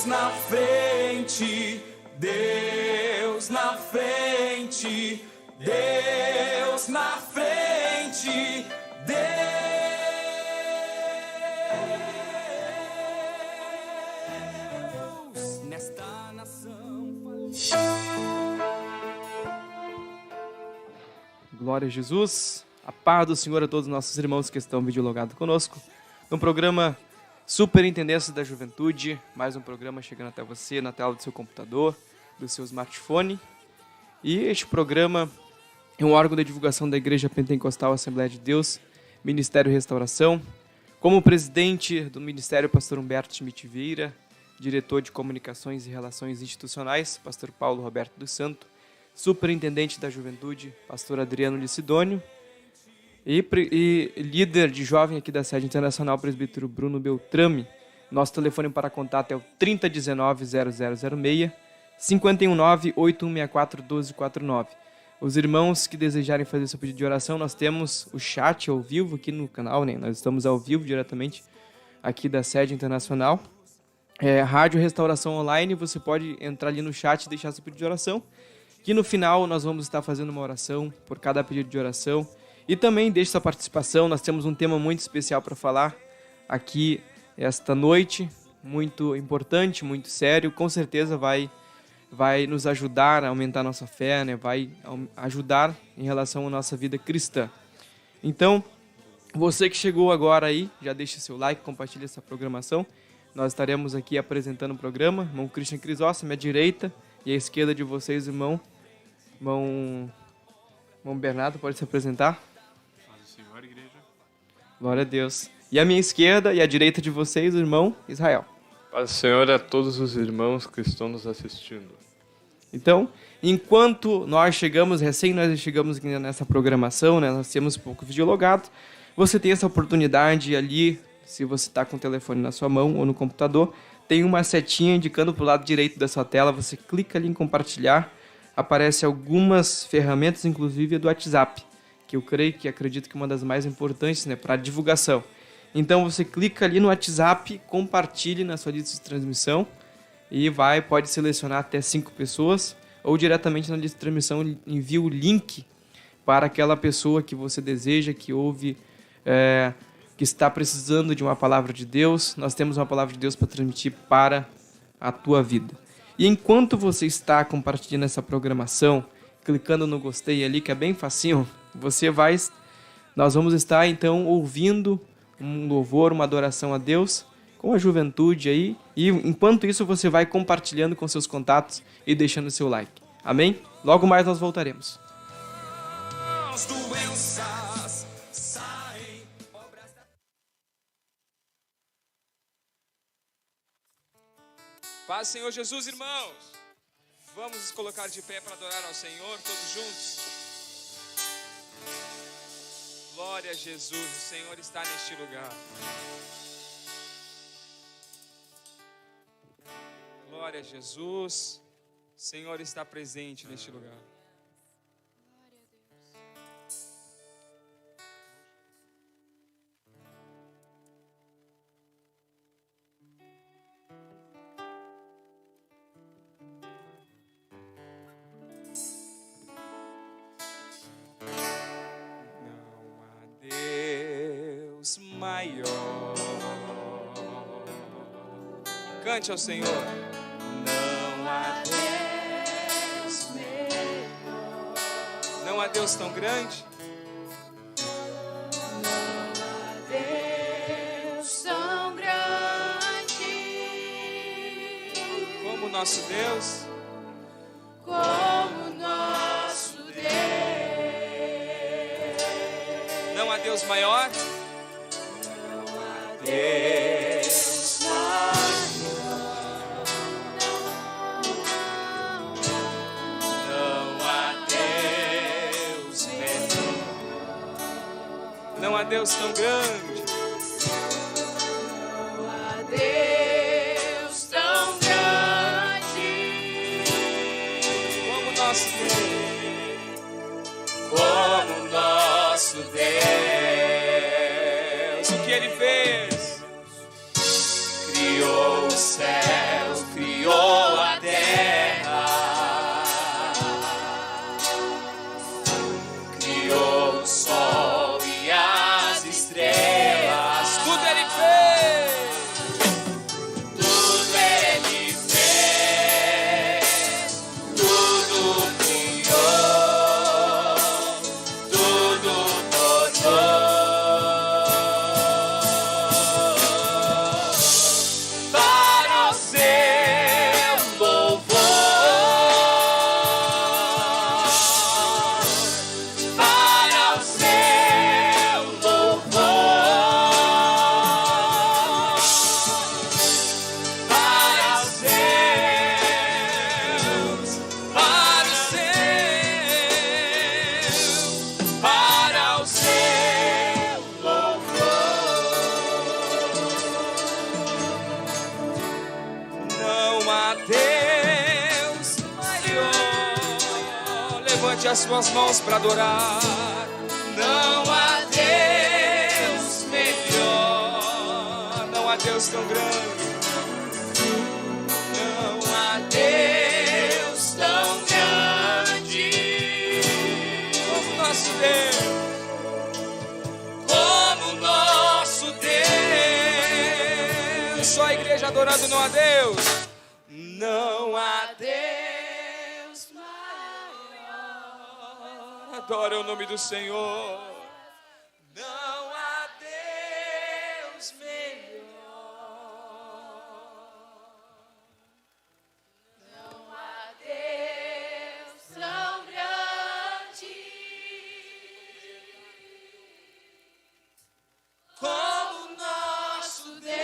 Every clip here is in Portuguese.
na frente, Deus na frente, Deus na frente, Deus nesta nação. Glória a Jesus, a paz do Senhor a todos os nossos irmãos que estão videologados conosco. No programa Superintendência da Juventude, mais um programa chegando até você na tela do seu computador, do seu smartphone. E este programa é um órgão de divulgação da Igreja Pentecostal Assembleia de Deus, Ministério Restauração. Como presidente do Ministério, pastor Humberto Schmidt Vieira, diretor de Comunicações e Relações Institucionais, pastor Paulo Roberto dos Santos, superintendente da Juventude, pastor Adriano Licidônio, e líder de jovem aqui da sede internacional, presbítero Bruno Beltrame. Nosso telefone para contato é o 3019-0006, 519-8164-1249. Os irmãos que desejarem fazer seu pedido de oração, nós temos o chat ao vivo aqui no canal, né? Nós estamos ao vivo diretamente aqui da sede internacional. Rádio Restauração Online, você pode entrar ali no chat e deixar seu pedido de oração. Que no final nós vamos estar fazendo uma oração por cada pedido de oração. E também deixe sua participação, nós temos um tema muito especial para falar aqui esta noite, muito importante, muito sério, com certeza vai nos ajudar a aumentar a nossa fé, né? Vai ajudar em relação à nossa vida cristã. Então, você que chegou agora aí, já deixa seu like, compartilha essa programação. Nós estaremos aqui apresentando o programa, irmão Christian Crisóstomo, à minha direita, e à esquerda de vocês, irmão Bernardo, pode se apresentar? Paz do Senhor, igreja. Glória a Deus. E à minha esquerda e à direita de vocês, o irmão Israel. Paz do Senhor a todos os irmãos que estão nos assistindo. Então, enquanto nós chegamos aqui nessa programação, né, nós temos pouco videologado, você tem essa oportunidade ali, se você está com o telefone na sua mão ou no computador, tem uma setinha indicando para o lado direito da sua tela, você clica ali em compartilhar, aparece algumas ferramentas, inclusive a do WhatsApp, que eu acredito que é uma das mais importantes, né, para a divulgação. Então você clica ali no WhatsApp, compartilhe na sua lista de transmissão e pode selecionar até 5 pessoas, ou diretamente na lista de transmissão envia o link para aquela pessoa que você deseja, que ouve, que está precisando de uma palavra de Deus. Nós temos uma palavra de Deus para transmitir para a tua vida. E enquanto você está compartilhando essa programação, clicando no gostei ali, que é bem facinho, nós vamos estar então ouvindo um louvor, uma adoração a Deus com a juventude aí. E enquanto isso você vai compartilhando com seus contatos e deixando seu like. Amém? Logo mais nós voltaremos. As doenças saem. Paz, Senhor Jesus, irmãos. Vamos nos colocar de pé para adorar ao Senhor, todos juntos. Glória a Jesus, o Senhor está neste lugar. Glória a Jesus, o Senhor está presente neste lugar. Maior. Cante ao Senhor. Não há Deus melhor. Não há Deus tão grande. Não há Deus tão grande Como o nosso Deus. como nosso Deus. Não há Deus maior. Deus Não há Deus menor. Não há Deus tão grande. não há Deus tão grande Como nosso Deus. como nosso Deus. O que Ele fez? Criou o céu, as suas mãos para adorar. Não há Deus melhor, não há Deus tão grande. Não há Deus tão grande como nosso Deus. Como nosso Deus. Só a igreja adorando, não há Deus. Não há Deus maior. Adora o nome do Senhor. Não há Deus melhor. Não há Deus tão grande Como nosso Deus.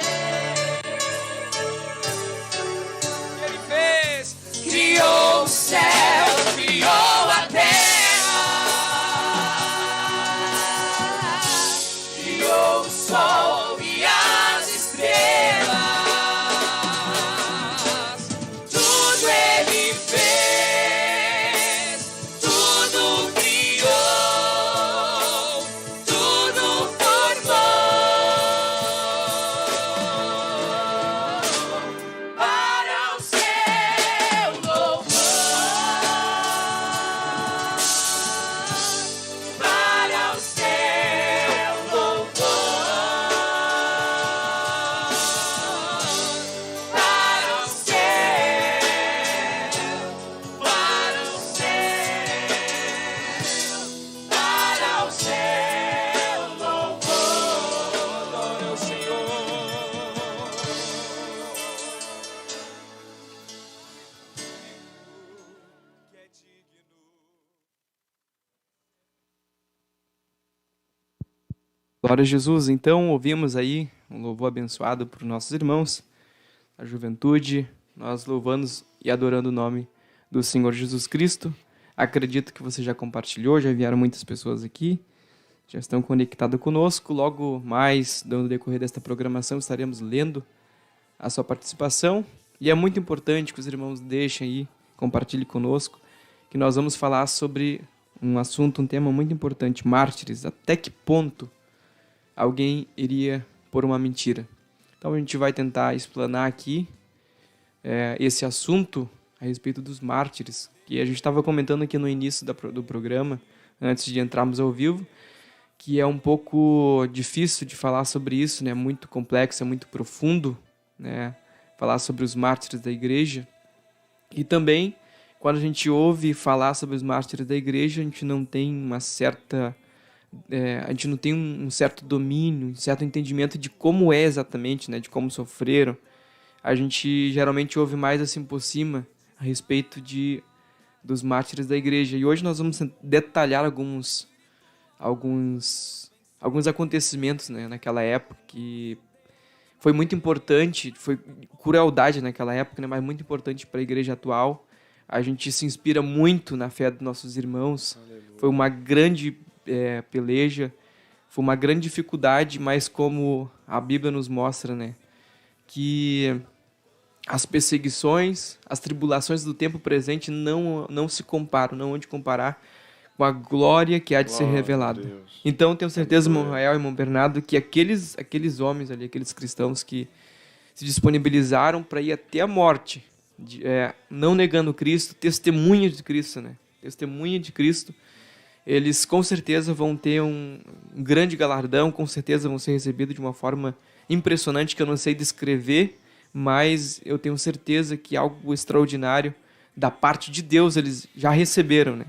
Ele fez. Criou o céu, criou a terra, criou o sol e as estrelas. Tudo Ele fez, tudo criou, tudo formou para o seu louvor, para o seu louvor, para o céu, para o céu, para o seu louvor. Adora o Senhor. Que é digno. Glória a Jesus. Então, ouvimos aí um louvor abençoado por nossos irmãos, a juventude, nós louvamos e adorando o nome do Senhor Jesus Cristo. Acredito que você já compartilhou, já vieram muitas pessoas aqui, já estão conectadas conosco. Logo mais, no decorrer desta programação, estaremos lendo a sua participação. E é muito importante que os irmãos deixem aí, compartilhem conosco, que nós vamos falar sobre um assunto, um tema muito importante, mártires. Até que ponto alguém iria por uma mentira? Então a gente vai tentar explanar aqui esse assunto a respeito dos mártires, que a gente estava comentando aqui no início do programa, antes de entrarmos ao vivo, que é um pouco difícil de falar sobre isso, né? Muito complexo, é muito profundo, né? Falar sobre os mártires da igreja. E também, quando a gente ouve falar sobre os mártires da igreja, a gente não tem uma certa... a gente não tem um certo domínio, um certo entendimento de como é exatamente, né? De como sofreram. A gente geralmente ouve mais assim por cima a respeito dos mártires da igreja. E hoje nós vamos detalhar alguns acontecimentos, né, naquela época, que foi muito importante, foi crueldade naquela época, né, mas muito importante para a igreja atual. A gente se inspira muito na fé dos nossos irmãos. Aleluia. Foi uma grande peleja, foi uma grande dificuldade, mas como a Bíblia nos mostra, né, que as perseguições, as tribulações do tempo presente não se comparam, não hão de comparar com a glória que há de ser revelada. Então, tenho certeza, irmão Rael e irmão Bernardo, que aqueles homens ali, aqueles cristãos que se disponibilizaram para ir até a morte, não negando Cristo, testemunha de Cristo, né? Testemunha de Cristo, eles com certeza vão ter um grande galardão, com certeza vão ser recebidos de uma forma impressionante que eu não sei descrever, mas eu tenho certeza que algo extraordinário da parte de Deus eles já receberam, né?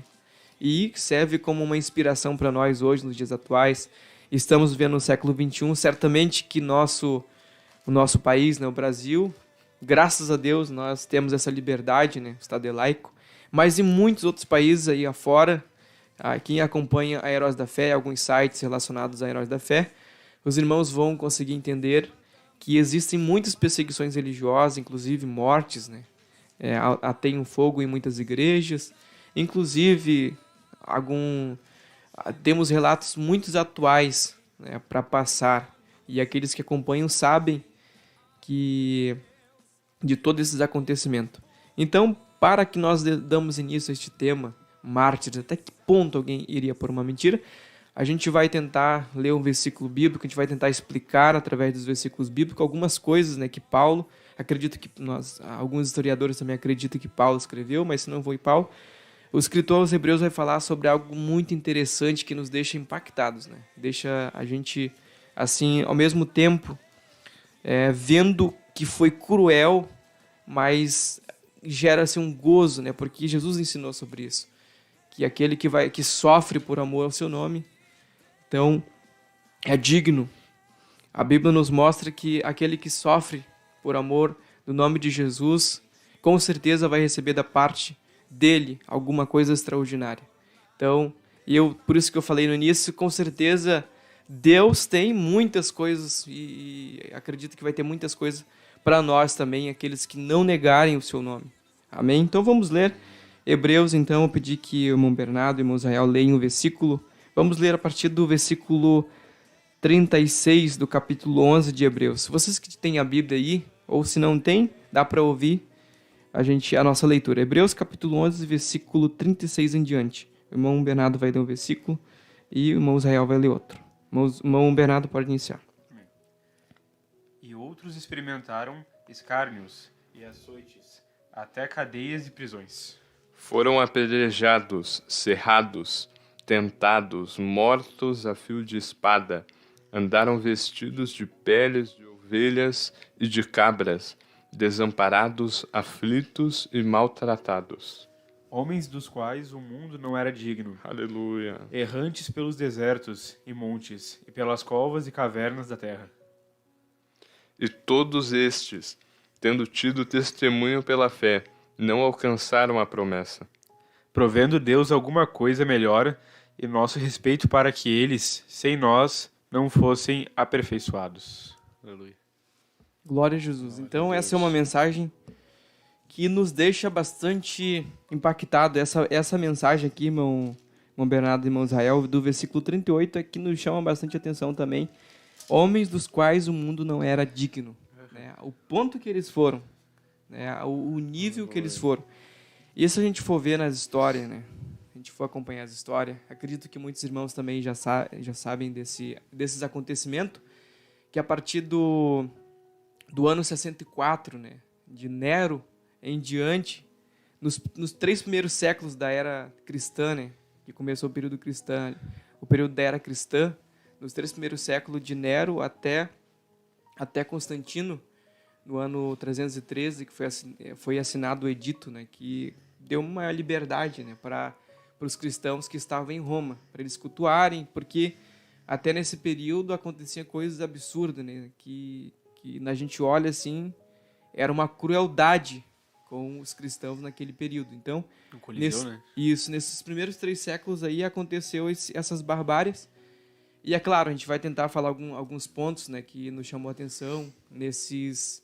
E serve como uma inspiração para nós hoje, nos dias atuais. Estamos vivendo no século XXI, certamente que o nosso país, né, o Brasil, graças a Deus, nós temos essa liberdade, né, o Estado é laico, mas em muitos outros países aí afora, quem acompanha a Heróis da Fé, alguns sites relacionados a Heróis da Fé, os irmãos vão conseguir entender que existem muitas perseguições religiosas, inclusive mortes, né? Tem um fogo em muitas igrejas, inclusive temos relatos muito atuais, né, para passar, e aqueles que acompanham sabem de todos esses acontecimentos. Então, para que nós damos início a este tema, mártires? Até que ponto alguém iria por uma mentira? A gente vai tentar ler um versículo bíblico, a gente vai tentar explicar através dos versículos bíblicos algumas coisas, né, que Paulo, acredito que alguns historiadores também acreditam que Paulo escreveu, mas se não foi Paulo, o escritor aos Hebreus vai falar sobre algo muito interessante que nos deixa impactados, né? Deixa a gente, assim, ao mesmo tempo, vendo que foi cruel, mas gera-se um gozo, né? Porque Jesus ensinou sobre isso, que aquele que sofre por amor ao seu nome, então é digno. A Bíblia nos mostra que aquele que sofre por amor do nome de Jesus, com certeza vai receber da parte dele alguma coisa extraordinária. Então, por isso que eu falei no início, com certeza Deus tem muitas coisas e acredito que vai ter muitas coisas para nós também, aqueles que não negarem o seu nome. Amém? Então vamos ler Hebreus, então eu pedi que o irmão Bernardo e o irmão Israel leiam o versículo. Vamos ler a partir do versículo 36 do capítulo 11 de Hebreus. Se vocês que têm a Bíblia aí, ou se não tem, dá para ouvir a nossa leitura. Hebreus capítulo 11, versículo 36 em diante. O irmão Bernardo vai ler um versículo e o irmão Israel vai ler outro. O irmão Bernardo pode iniciar. E outros experimentaram escárnios e açoites, até cadeias e prisões. Foram apedrejados, cerrados, tentados, mortos a fio de espada. Andaram vestidos de peles de ovelhas e de cabras, desamparados, aflitos e maltratados. Homens dos quais o mundo não era digno, Aleluia. errantes pelos desertos e montes, e pelas covas e cavernas da terra. E todos estes, tendo tido testemunho pela fé, não alcançaram a promessa. Provendo Deus alguma coisa melhor, e nosso respeito para que eles, sem nós, não fossem aperfeiçoados. Aleluia. Glória a Jesus. Então essa é uma mensagem que nos deixa bastante impactado. Essa mensagem aqui, irmão Bernardo e irmão Israel, do versículo 38, é que nos chama bastante atenção também. Homens dos quais o mundo não era digno. Né? O ponto que eles foram, né? O nível que eles foram. E se a gente for ver nas histórias, né? A gente for acompanhar as histórias, acredito que muitos irmãos também já sabem desses acontecimentos, que a partir do ano 64, né, de Nero em diante, nos 3 primeiros séculos da era cristã, né, que começou o período cristão, o período da era cristã, nos 3 primeiros séculos de Nero até Constantino, no ano 313, que foi assinado o edito, né, que deu uma liberdade, né, para os cristãos que estavam em Roma, para eles cultuarem, porque até nesse período aconteciam coisas absurdas, né, que a gente olha assim, era uma crueldade com os cristãos naquele período. Então, nesses primeiros 3 séculos aí aconteceu essas barbáries. E é claro, a gente vai tentar falar alguns pontos, né, que nos chamou a atenção nesses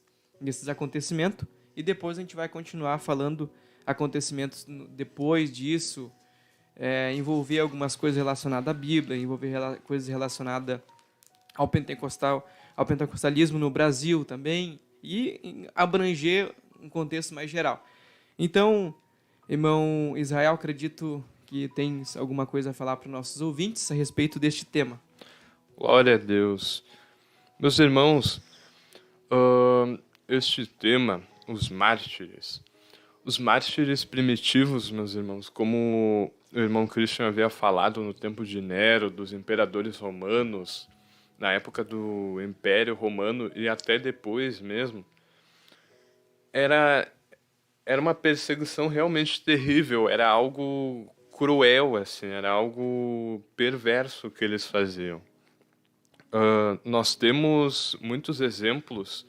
acontecimentos, e depois a gente vai continuar falando acontecimentos depois disso, envolver algumas coisas relacionadas à Bíblia, envolver coisas relacionadas ao pentecostalismo no Brasil também, e abranger um contexto mais geral. Então, irmão Israel, acredito que tem alguma coisa a falar para os nossos ouvintes a respeito deste tema. Glória a Deus. Meus irmãos, este tema, os mártires primitivos, meus irmãos, como o irmão Christian havia falado no tempo de Nero, dos imperadores romanos, na época do Império Romano e até depois mesmo, era uma perseguição realmente terrível, era algo cruel, assim, era algo perverso que eles faziam. Nós temos muitos exemplos,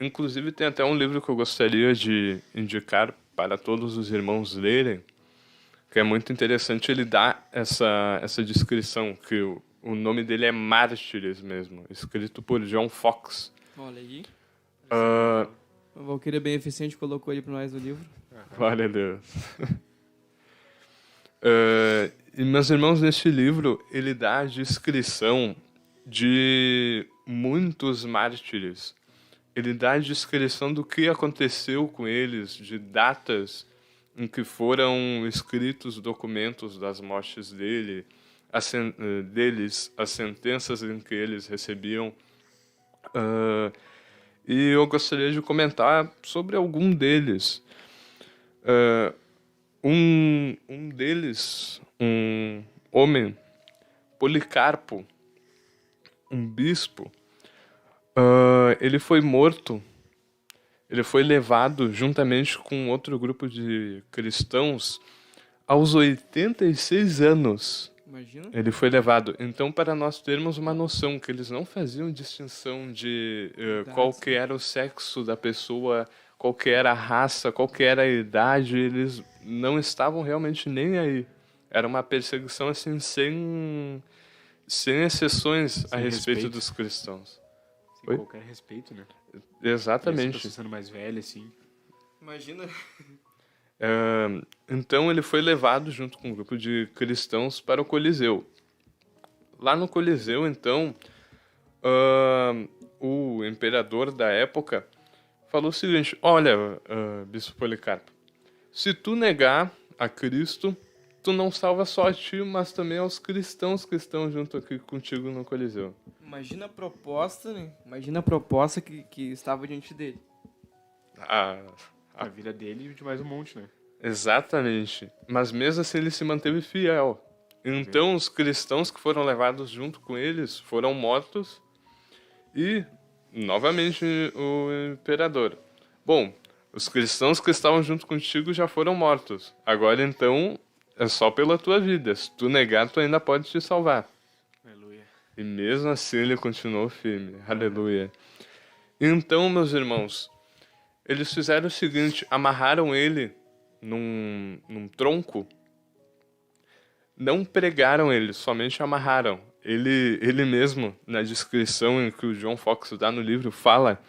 inclusive tem até um livro que eu gostaria de indicar para todos os irmãos lerem, que é muito interessante. Ele dá essa descrição, que o nome dele é Mártires mesmo, escrito por John Fox. Olha aí. O Valquíria bem eficiente colocou ele para nós no livro. Glória a Deus. E, meus irmãos, neste livro, ele dá a descrição de muitos mártires. Ele dá a descrição do que aconteceu com eles, de datas em que foram escritos documentos das mortes deles, as sentenças em que eles recebiam. E eu gostaria de comentar sobre algum deles. Um deles, um homem, Policarpo, um bispo, ele foi morto. Ele foi levado juntamente com outro grupo de cristãos aos 86 anos. Imagina. Ele foi levado. Então, para nós termos uma noção que eles não faziam distinção de qual que era o sexo da pessoa, qual que era a raça, qual que era a idade, eles não estavam realmente nem aí. Era uma perseguição assim sem exceções a respeito respeito. dos cristãos. Sem Oi? qualquer respeito, né? Exatamente. Mesmo sendo mais velho, assim. Imagina. Então ele foi levado junto com um grupo de cristãos para o Coliseu. Lá no Coliseu, então, o imperador da época falou o seguinte: olha, bispo Policarpo, se tu negar a Cristo, tu não salva só a ti, mas também aos cristãos que estão junto aqui contigo no Coliseu. Imagina a proposta, né? Imagina a proposta que estava diante dele. A vida dele e de mais um monte, né? Exatamente. Mas mesmo assim ele se manteve fiel. Então os cristãos que foram levados junto com eles foram mortos e, novamente, o imperador. Bom, os cristãos que estavam junto contigo já foram mortos. Agora, então, é só pela tua vida. Se tu negar, tu ainda pode te salvar. Aleluia. E mesmo assim ele continuou firme. Aleluia. Então, meus irmãos, eles fizeram o seguinte: amarraram ele num tronco. Não pregaram ele, somente amarraram. Ele mesmo, na descrição em que o John Fox dá no livro, fala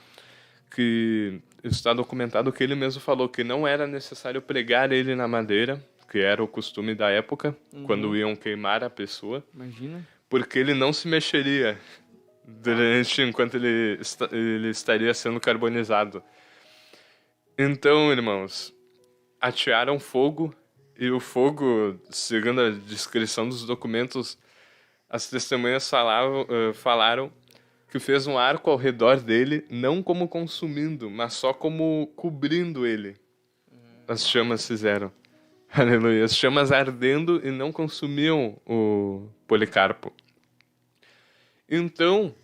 que está documentado que ele mesmo falou que não era necessário pregar ele na madeira, que era o costume da época, quando iam queimar a pessoa, Imagina. porque ele não se mexeria enquanto ele estaria sendo carbonizado. Então, irmãos, atearam fogo, e o fogo, segundo a descrição dos documentos, as testemunhas falaram que fez um arco ao redor dele, não como consumindo, mas só como cobrindo ele. As chamas fizeram. Aleluia. As chamas ardendo e não consumiam o Policarpo. Então,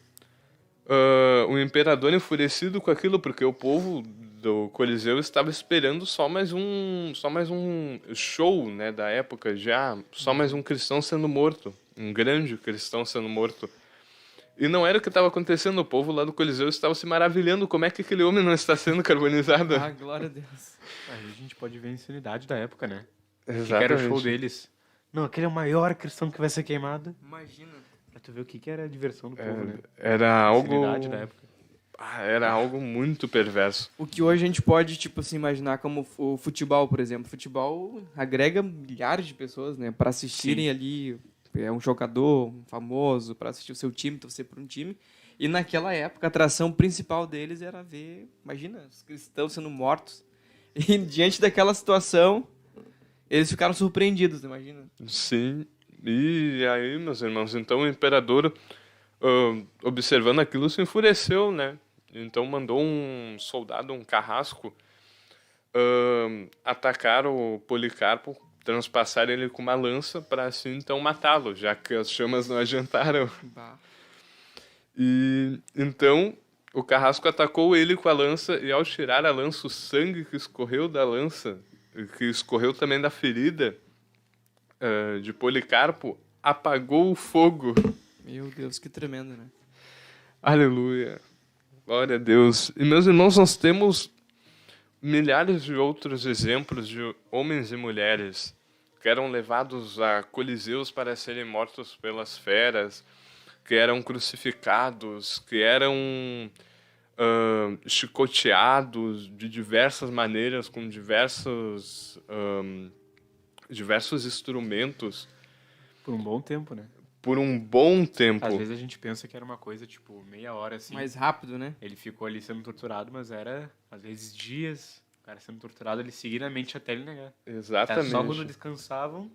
o imperador, enfurecido com aquilo, porque o povo do Coliseu estava esperando só mais um show, né, da época, já só mais um cristão sendo morto, um grande cristão sendo morto. E não era o que estava acontecendo, o povo lá do Coliseu estava se maravilhando, como é que aquele homem não está sendo carbonizado? Ah, glória a Deus. Aí a gente pode ver a insanidade da época, né? Exatamente. Que era o show deles. Não, aquele é o maior cristão que vai ser queimado. Imagina. Pra tu ver o que era a diversão do povo, né? Era A algo... insanidade da época. Era algo muito perverso. O que hoje a gente pode, tipo assim, imaginar como o futebol, por exemplo. Futebol agrega milhares de pessoas, né? Para assistirem ali, um jogador um famoso, para assistir o seu time, torcer por um time. E naquela época, a atração principal deles era ver, imagina, os cristãos sendo mortos. E diante daquela situação, eles ficaram surpreendidos, imagina. Sim. E aí, meus irmãos, então o imperador, observando aquilo, se enfureceu, né? Então mandou um soldado, um carrasco, atacar o Policarpo, transpassar ele com uma lança para assim então matá-lo, já que as chamas não adiantaram. Bah. E então o carrasco atacou ele com a lança, e ao tirar a lança, o sangue que escorreu da lança, que escorreu também da ferida de Policarpo, apagou o fogo. Meu Deus, que tremendo, né? Aleluia. Glória a Deus. E, meus irmãos, nós temos milhares de outros exemplos de homens e mulheres que eram levados a coliseus para serem mortos pelas feras, que eram crucificados, que eram chicoteados de diversas maneiras, com diversos instrumentos. Por um bom tempo, né? Por um bom tempo. Às vezes a gente pensa que era uma coisa, tipo, meia hora, assim. Mais rápido, né? Ele ficou ali sendo torturado, mas era, às vezes, dias, O cara sendo torturado, eles seguiram a mente até ele negar. Exatamente. Só quando descansavam,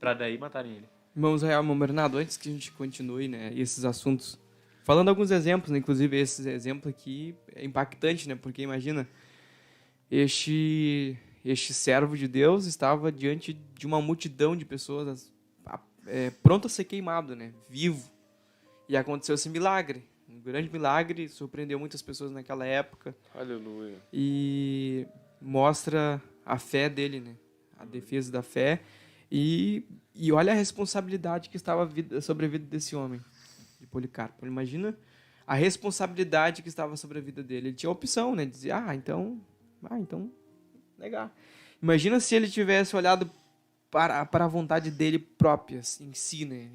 pra daí matarem ele. Irmão Israel, irmão Bernardo, antes que a gente continue, né, esses assuntos, falando alguns exemplos, né, inclusive esse exemplo aqui é impactante, né, porque imagina, este servo de Deus estava diante de uma multidão de pessoas pronto a ser queimado, né, vivo, e aconteceu esse milagre, um grande milagre, surpreendeu muitas pessoas naquela época. Aleluia. E mostra a fé dele, né, a defesa da fé. E olha a responsabilidade que estava sobre a vida desse homem, de Policarpo. Imagina a responsabilidade que estava sobre a vida dele. Ele tinha a opção, né? De dizer, então, negar. Imagina se ele tivesse olhado para a vontade dele própria, em si, né?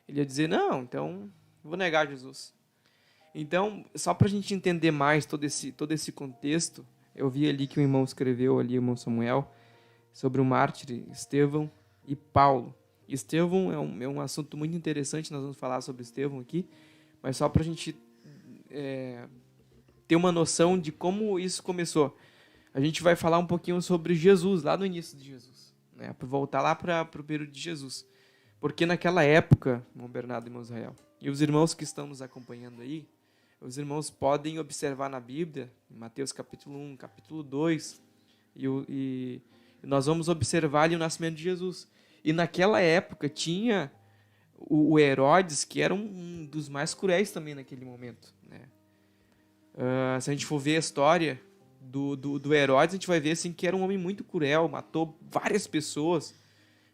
Ele ia dizer, não, então, vou negar Jesus. Então, só para a gente entender mais todo esse contexto, eu vi ali que o irmão escreveu, ali, o irmão Samuel, sobre o mártir Estevão e Paulo. Estevão é um assunto muito interessante, nós vamos falar sobre Estevão aqui, mas só para a gente ter uma noção de como isso começou. A gente vai falar um pouquinho sobre Jesus, lá no início de Jesus, né? Voltar lá para o período de Jesus. Porque naquela época, irmão Bernardo e irmão Israel, e os irmãos que estão nos acompanhando aí, os irmãos podem observar na Bíblia, em Mateus capítulo 1, capítulo 2, e nós vamos observar ali o nascimento de Jesus. E naquela época tinha o Herodes, que era um dos mais cruéis também naquele momento, né? Se a gente for ver a história do Herodes, a gente vai ver assim, que era um homem muito cruel, matou várias pessoas,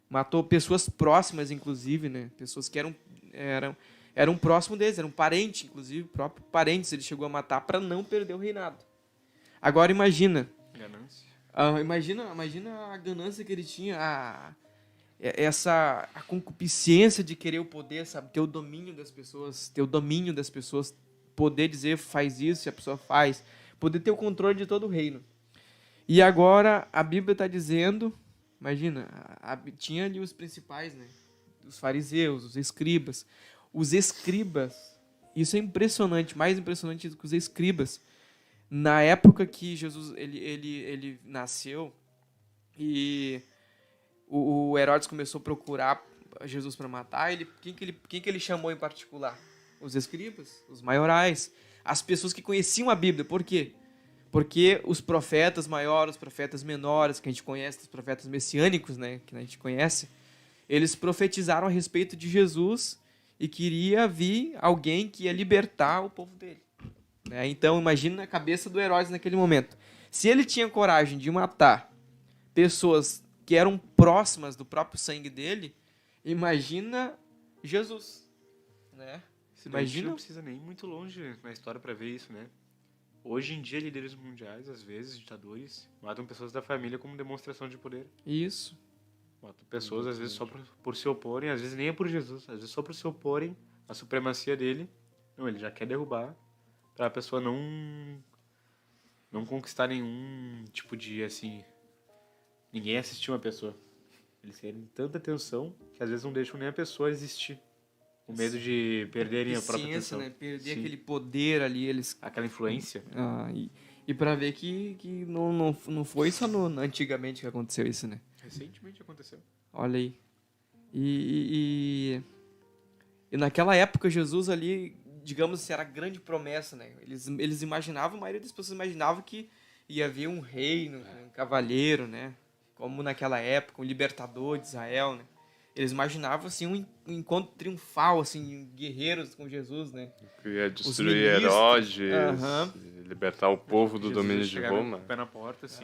matou pessoas próximas, inclusive, né? Pessoas que eram próximos deles, eram parentes, inclusive, próprios parentes, ele chegou a matar para não perder o reinado. Agora imagina... Ganância. Imagina a ganância que ele tinha, a concupiscência de querer o poder, sabe? Ter o domínio das pessoas, poder dizer faz isso e a pessoa faz, poder ter o controle de todo o reino. E agora a Bíblia está dizendo, imagina, tinha ali os principais, né? Os fariseus, os escribas. Os escribas, isso é impressionante, mais impressionante do que os escribas. Na época que Jesus ele nasceu e o Herodes começou a procurar Jesus para matar, quem que ele chamou em particular? Os escribas, os maiorais, as pessoas que conheciam a Bíblia. Por quê? Porque os profetas maiores, os profetas menores, que a gente conhece, os profetas messiânicos, né, que a gente conhece, eles profetizaram a respeito de Jesus e queria vir alguém que ia libertar o povo dele. Então, imagina a cabeça do Herodes naquele momento. Se ele tinha coragem de matar pessoas que eram próximas do próprio sangue dele, imagina Jesus, né? Imagina, não precisa nem ir muito longe na história para ver isso, né? Hoje em dia, líderes mundiais, às vezes, ditadores, matam pessoas da família como demonstração de poder. Isso. Matam pessoas, às vezes, só por se oporem, às vezes nem é por Jesus, às vezes só por se oporem à supremacia dele. Não, ele já quer derrubar para a pessoa não conquistar nenhum tipo de, assim, ninguém assistir uma pessoa. Eles querem tanta atenção que às vezes não deixam nem a pessoa existir. Com medo de perderem a própria atenção. Né? Perder aquele poder ali, aquela influência. E para ver que não foi só antigamente que aconteceu isso, né? Recentemente aconteceu. Olha aí. E naquela época, Jesus ali, digamos assim, era a grande promessa, né? Eles imaginavam, a maioria das pessoas imaginava que ia haver um rei, um cavalheiro, né? Como naquela época, um libertador de Israel, né? Eles imaginavam, assim, um encontro triunfal, assim, guerreiros com Jesus, né? Que ia destruir Herodes, libertar o povo do Jesus domínio de Roma. Com o pé na porta, assim,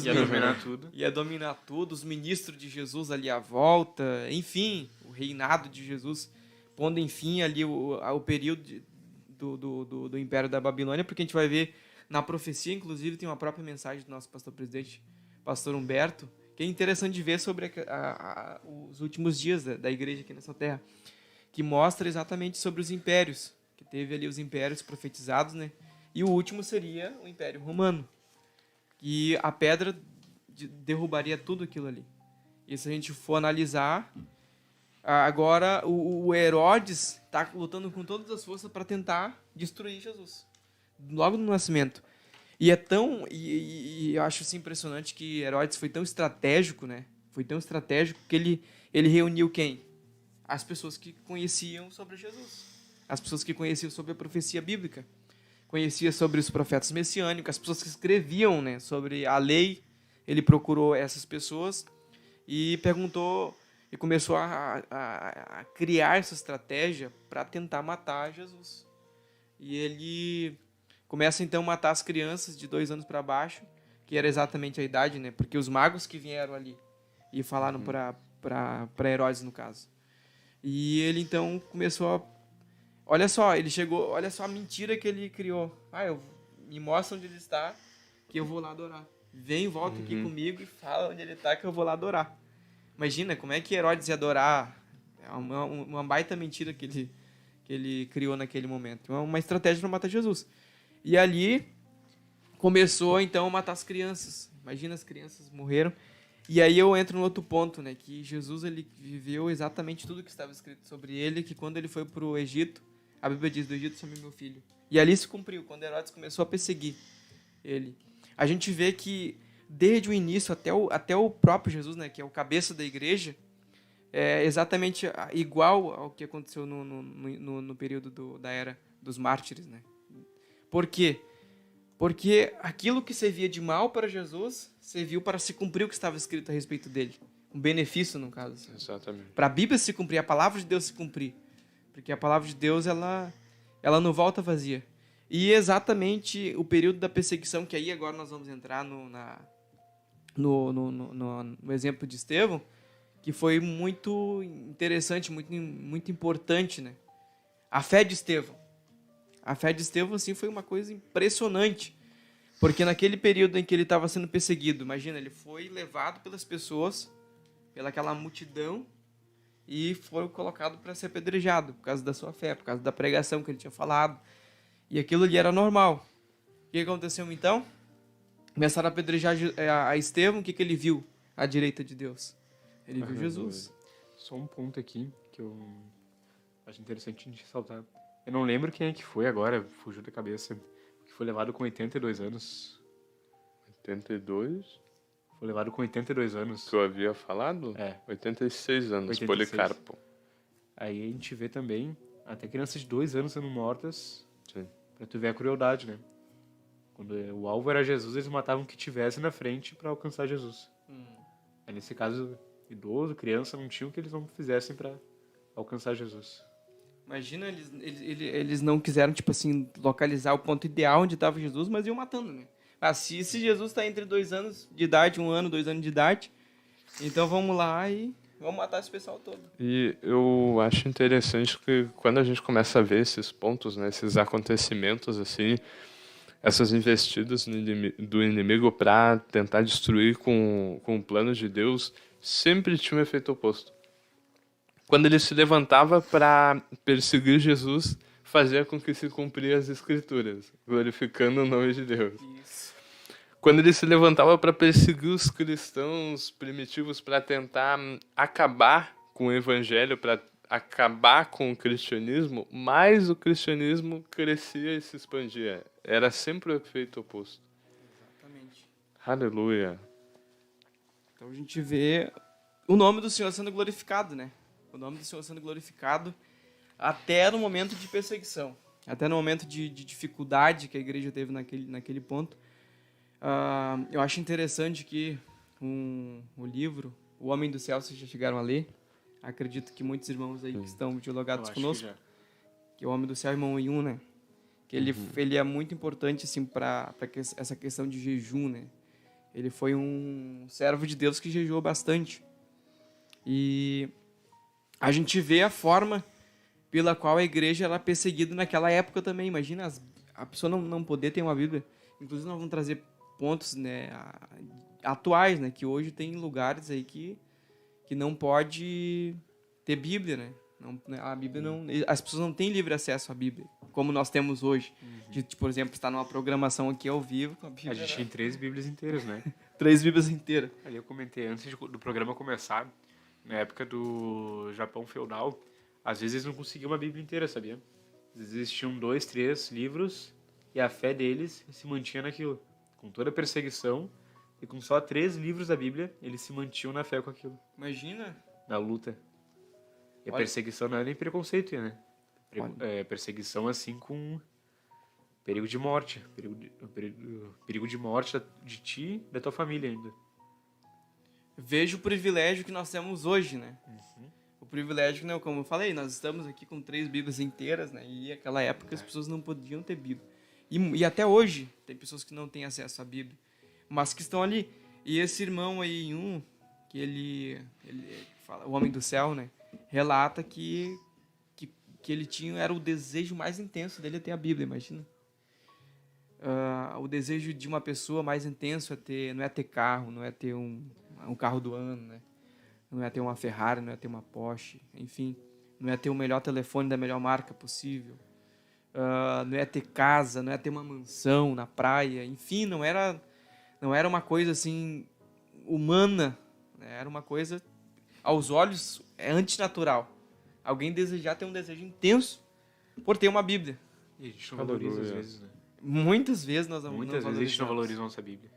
ia dominar tudo. Ia dominar tudo, os ministros de Jesus ali à volta, enfim, o reinado de Jesus, pondo, enfim, ali o período do Império da Babilônia, porque a gente vai ver na profecia, inclusive, tem uma própria mensagem do nosso pastor-presidente, pastor Humberto, que é interessante de ver sobre os últimos dias da igreja aqui nessa terra, que mostra exatamente sobre os impérios, que teve ali os impérios profetizados, né? E o último seria o Império Romano, que a pedra derrubaria tudo aquilo ali. E se a gente for analisar, agora o Herodes está lutando com todas as forças para tentar destruir Jesus, logo no nascimento. E é tão... E eu acho assim, impressionante que Herodes foi tão estratégico, né? Foi tão estratégico que ele reuniu quem? As pessoas que conheciam sobre Jesus. As pessoas que conheciam sobre a profecia bíblica. Conhecia sobre os profetas messiânicos, as pessoas que escreviam, né, sobre a lei. Ele procurou essas pessoas e perguntou, e começou a criar essa estratégia para tentar matar Jesus. E ele começa então a matar as crianças de 2 anos para baixo, que era exatamente a idade, né? Porque os magos que vieram ali e falaram para Herodes, no caso. E ele então começou a... Olha só, ele chegou... Olha só a mentira que ele criou. Me mostra onde ele está, que eu vou lá adorar. Vem, volta aqui comigo e fala onde ele está, que eu vou lá adorar. Imagina como é que Herodes ia adorar. É uma baita mentira que ele criou naquele momento. Uma estratégia para matar Jesus. E ali começou então a matar as crianças. Imagina, as crianças morreram. E aí eu entro no outro ponto, né, que Jesus ele viveu exatamente tudo que estava escrito sobre ele, que quando ele foi para o Egito, a Bíblia diz, do Egito chamei meu filho. E ali se cumpriu, quando Herodes começou a perseguir ele. A gente vê que desde o início até o próprio Jesus, né, que é o cabeça da igreja, é exatamente igual ao que aconteceu no período da era dos mártires, né? Por quê? Porque aquilo que servia de mal para Jesus serviu para se cumprir o que estava escrito a respeito dele. Um benefício, no caso. Exatamente. Para a Bíblia se cumprir, a palavra de Deus se cumprir. Porque a palavra de Deus, ela não volta vazia. E exatamente o período da perseguição, que aí agora nós vamos entrar no exemplo de Estevão, que foi muito interessante, muito importante, né? A fé de Estevão. A fé de Estevão, assim, foi uma coisa impressionante. Porque naquele período em que ele estava sendo perseguido, imagina, ele foi levado pelas pessoas, pelaquela multidão, e foi colocado para ser apedrejado por causa da sua fé, por causa da pregação que ele tinha falado. E aquilo ali era normal. O que aconteceu então? Começaram a apedrejar a Estevão. O que ele viu à direita de Deus? Ele viu Jesus. Só um ponto aqui que eu acho interessante a gente ressaltar. Eu não lembro quem é que foi agora, fugiu da cabeça, que foi levado com 82 anos. 82? Foi levado com 82 anos. Que eu havia falado? 86 anos, 86. Policarpo. Aí a gente vê também até crianças de 2 anos sendo mortas. Sim. Pra tu ver a crueldade, né? Quando o alvo era Jesus, eles matavam o que tivesse na frente pra alcançar Jesus. Aí, nesse caso, idoso, criança, não tinha o que eles não fizessem pra alcançar Jesus. Imagina, eles não quiseram, tipo assim, localizar o ponto ideal onde estava Jesus, mas iam matando, né? Se Jesus está entre 2 anos de idade, 1 ano, 2 anos de idade, então vamos lá e vamos matar esse pessoal todo. E eu acho interessante que quando a gente começa a ver esses pontos, né, esses acontecimentos, assim, essas investidas do inimigo para tentar destruir com o plano de Deus, sempre tinha um efeito oposto. Quando ele se levantava para perseguir Jesus, fazia com que se cumprissem as Escrituras, glorificando o nome de Deus. Isso. Quando ele se levantava para perseguir os cristãos primitivos, para tentar acabar com o evangelho, para acabar com o cristianismo, mais o cristianismo crescia e se expandia. Era sempre o efeito oposto. Exatamente. Aleluia. Então a gente vê o nome do Senhor sendo glorificado, né? O nome do Senhor sendo glorificado até no momento de perseguição, até no momento de dificuldade que a igreja teve naquele ponto. Eu acho interessante que o livro O Homem do Céu, vocês já chegaram a ler. Acredito que muitos irmãos aí que estão dialogados conosco, que é O Homem do Céu, irmão em um, né? Que ele é muito importante assim para essa questão de jejum, né? Ele foi um servo de Deus que jejuou bastante. E a gente vê a forma pela qual a igreja era perseguida naquela época também. Imagina a pessoa não poder ter uma Bíblia. Inclusive, nós vamos trazer pontos, né, atuais, né, que hoje tem lugares aí que não pode ter Bíblia, né? A Bíblia as pessoas não têm livre acesso à Bíblia, como nós temos hoje. De, por exemplo, estar numa programação aqui ao vivo com a Bíblia. A gente tem 3 Bíblias inteiras, né? 3 Bíblias inteiras. Ali eu comentei antes do programa começar, na época do Japão feudal, às vezes eles não conseguiam uma Bíblia inteira, sabia? Às vezes existiam 2, 3 livros e a fé deles se mantinha naquilo. Com toda a perseguição e com só 3 livros da Bíblia, eles se mantinham na fé com aquilo, Imagina. na luta. E a Olha. perseguição não é nem preconceito, né? Perseguição assim com perigo de morte. Perigo de morte de ti e da tua família ainda. Veja o privilégio que nós temos hoje, né? O privilégio, né, como eu falei, nós estamos aqui com 3 Bíblias inteiras, né? E naquela época as pessoas não podiam ter Bíblia. E até hoje tem pessoas que não têm acesso à Bíblia, mas que estão ali. E esse irmão aí, que ele fala, o homem do céu, né? Relata que ele tinha, era o desejo mais intenso dele ter a Bíblia, imagina. O desejo de uma pessoa mais intenso não é ter carro, não é ter um carro do ano, né? Não é ter uma Ferrari, não é ter uma Porsche, enfim. Não é ter o melhor telefone da melhor marca possível. Não é ter casa, não é ter uma mansão na praia. Enfim, não era uma coisa assim humana, né? Era uma coisa, aos olhos, antinatural. Alguém desejar ter um desejo intenso por ter uma Bíblia. E a gente não valoriza às vezes, né? Muitas vezes nós Muitas vezes a gente não valoriza a nossa Bíblia.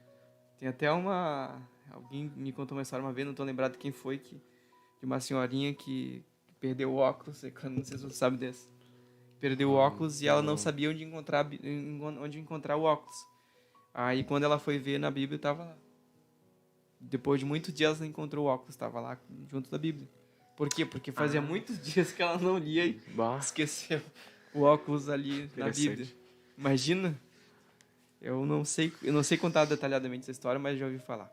Tem até alguém me contou uma história uma vez, não estou lembrado de quem foi, de uma senhorinha que perdeu o óculos, não sei se você sabe dessa. Perdeu o óculos e ela não sabia onde encontrar o óculos. Aí quando ela foi ver na Bíblia, estava lá. Depois de muitos dias ela encontrou o óculos, estava lá junto da Bíblia. Por quê? Porque fazia muitos dias que ela não lia e esqueceu o óculos ali na Bíblia. Imagina. Eu não sei contar detalhadamente essa história, mas já ouvi falar.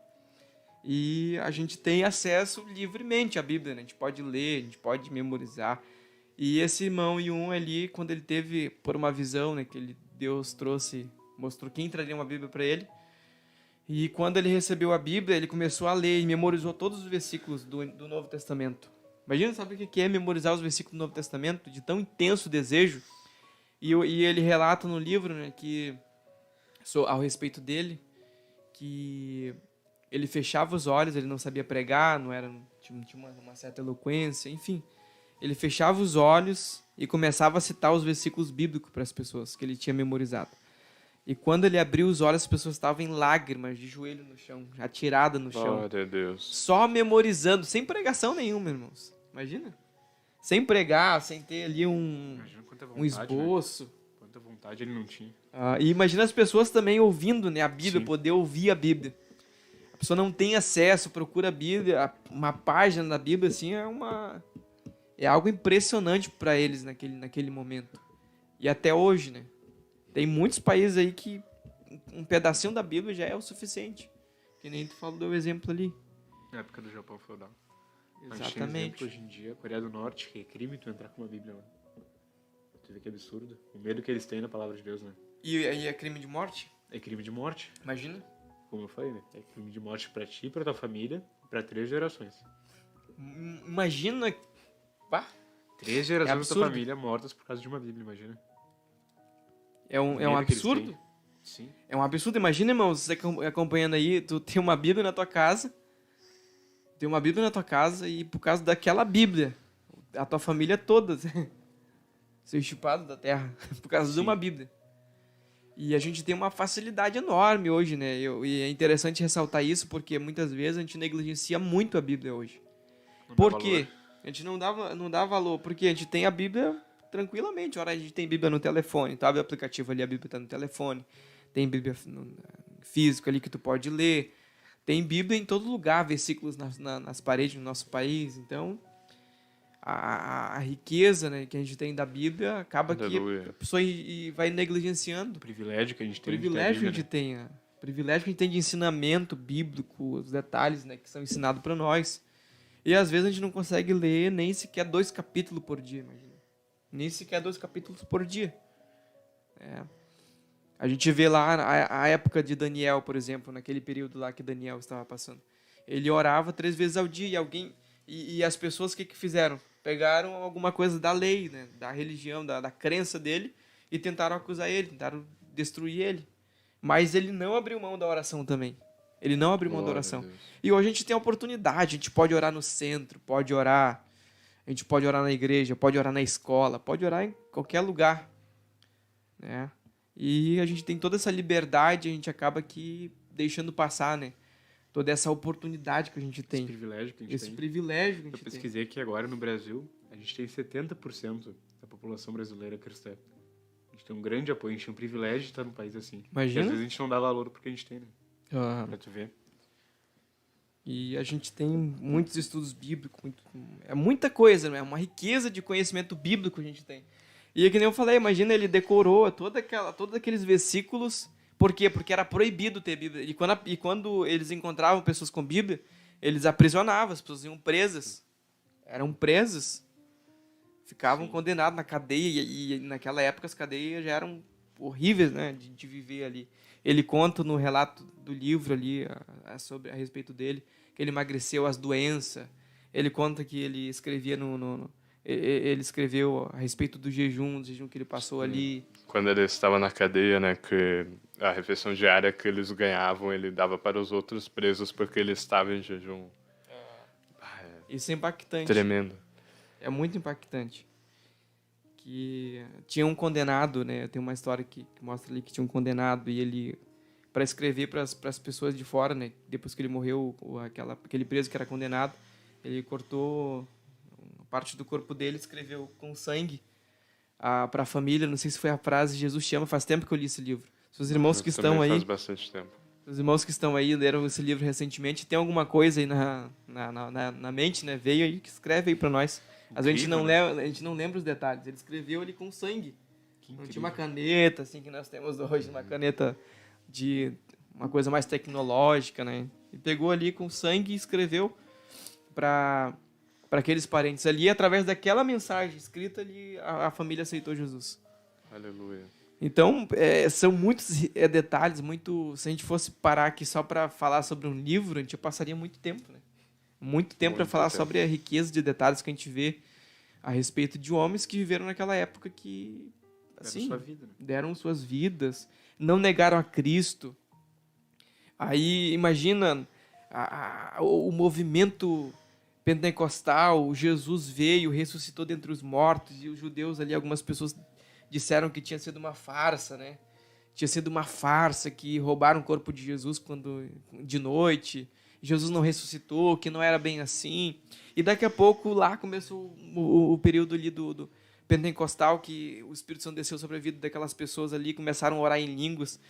E a gente tem acesso livremente à Bíblia, né? A gente pode ler, a gente pode memorizar. E esse irmão Yun ali, quando ele teve por uma visão, né, que Deus mostrou quem traria uma Bíblia para ele. E quando ele recebeu a Bíblia, ele começou a ler e memorizou todos os versículos do Novo Testamento. Imagina, sabe o que é memorizar os versículos do Novo Testamento, de tão intenso desejo? E ele relata no livro, né, ao respeito dele, que ele fechava os olhos, ele não sabia pregar, tinha uma certa eloquência, enfim. Ele fechava os olhos e começava a citar os versículos bíblicos para as pessoas que ele tinha memorizado. E quando ele abriu os olhos, as pessoas estavam em lágrimas, de joelho no chão, atiradas no chão. Glória a Deus. Só memorizando, sem pregação nenhuma, irmãos. Imagina? Sem pregar, sem ter ali Imagina quanta vontade, um esboço. Né? Quanta vontade ele não tinha. E imagina as pessoas também ouvindo, né, a Bíblia, Sim. poder ouvir a Bíblia. A pessoa não tem acesso, procura a Bíblia, uma página da Bíblia, assim, é algo impressionante para eles naquele momento. E até hoje, né? Tem muitos países aí que um pedacinho da Bíblia já é o suficiente. Que nem tu falou do exemplo ali. Na época do Japão feudal. Exatamente. Hoje em dia, a Coreia do Norte, que é crime tu entrar com uma Bíblia lá. Tu vê que absurdo. O medo que eles têm na palavra de Deus, né? E aí é crime de morte? É crime de morte, Imagina. como eu falei, né? É crime de morte pra ti, pra tua família, pra 3 gerações. Imagina. Pá. 3 gerações da absurdo. tua família mortas por causa de uma Bíblia, imagina. É um O medo que eles absurdo. têm. Sim. É um absurdo. Imagina, irmão, você acompanhando aí, tu tem uma Bíblia na tua casa. Tem uma Bíblia na tua casa e por causa daquela Bíblia, a tua família toda ser chupado da terra por causa de uma Bíblia. E a gente tem uma facilidade enorme hoje, né? E é interessante ressaltar isso porque muitas vezes a gente negligencia muito a Bíblia hoje. Por quê? A gente não dá valor, porque a gente tem a Bíblia tranquilamente. Ora, a gente tem Bíblia no telefone, tu abre o aplicativo ali, a Bíblia está no telefone. Tem Bíblia física ali que tu pode ler. Tem Bíblia em todo lugar, versículos nas paredes do nosso país. Então, a riqueza, né, que a gente tem da Bíblia acaba Aleluia. que a pessoa vai negligenciando. O privilégio que a gente O tem privilégio que a de gente ter a Bíblia, tem, o privilégio que a gente tem de ensinamento bíblico, os detalhes, né, que são ensinados para nós. E às vezes a gente não consegue ler nem sequer 2 capítulos por dia, imagina. Nem sequer 2 capítulos por dia. A gente vê lá a época de Daniel, por exemplo, naquele período lá que Daniel estava passando. Ele orava 3 vezes ao dia e as pessoas o que fizeram? Pegaram alguma coisa da lei, né, da religião, da crença dele e tentaram acusar ele, tentaram destruir ele. Mas ele não abriu mão da oração também. Ele não abriu mão da Glória oração. a Deus. E hoje a gente tem a oportunidade, a gente pode orar no centro, a gente pode orar na igreja, pode orar na escola, pode orar em qualquer lugar, né? E a gente tem toda essa liberdade, a gente acaba aqui deixando passar, né? Toda essa oportunidade que a gente tem. Esse privilégio que a gente Esse tem. privilégio que a Eu gente tem. pesquisei que agora no Brasil, a gente tem 70% da população brasileira cristã. A gente tem um grande apoio, a gente tem um privilégio de estar num país assim. Imagina. E às vezes a gente não dá valor porque a gente tem, né? Ah, Pra tu ver. e a gente tem muitos estudos bíblicos, é muita coisa, né? É uma riqueza de conhecimento bíblico que a gente tem. E é que nem eu falei, imagina, ele decorou todos aqueles versículos. Por quê? Porque era proibido ter Bíblia. E quando eles encontravam pessoas com Bíblia, eles aprisionavam, as pessoas iam presas. Eram presas. Ficavam condenados na cadeia. E naquela época as cadeias já eram horríveis, né? De viver ali. Ele conta no relato do livro ali, a respeito dele, que ele emagreceu as doenças. Ele conta que ele escrevia ele escreveu a respeito do jejum que ele passou ali. Quando ele estava na cadeia, né, que a refeição diária que eles ganhavam, ele dava para os outros presos porque ele estava em jejum. Isso é impactante. Tremendo. É muito impactante. Que tinha um condenado, né? Tem uma história que mostra ali que tinha um condenado e ele, para escrever para as pessoas de fora, né? Depois que ele morreu, aquele preso que era condenado, ele cortou parte do corpo dele, escreveu com sangue para a família. Não sei se foi a frase "Jesus te ama", faz tempo que eu li esse livro. Se os irmãos que estão aí, faz bastante tempo. os irmãos que estão aí leram esse livro recentemente, tem alguma coisa aí na mente, né? Veio aí, que escreve aí para nós. Às vezes a gente não lembra os detalhes. Ele escreveu ali com sangue. Não tinha uma caneta assim que nós temos hoje, uma caneta de uma coisa mais tecnológica, né? Ele pegou ali com sangue e escreveu para aqueles parentes ali, e através daquela mensagem escrita ali, a família aceitou Jesus. Aleluia. Então, são muitos detalhes, se a gente fosse parar aqui só para falar sobre um livro, a gente passaria muito tempo, né? Muito tempo para falar sobre a riqueza de detalhes que a gente vê a respeito de homens que viveram naquela época que, assim, sua vida, né? deram suas vidas, não negaram a Cristo. Aí, imagina o movimento pentecostal, Jesus veio, ressuscitou dentre os mortos, e os judeus ali, algumas pessoas disseram que tinha sido uma farsa, né? Tinha sido uma farsa, que roubaram o corpo de Jesus de noite, Jesus não ressuscitou, que não era bem assim. E daqui a pouco lá começou o período ali do pentecostal, que o Espírito Santo desceu sobre a vida daquelas pessoas ali, começaram a orar em línguas,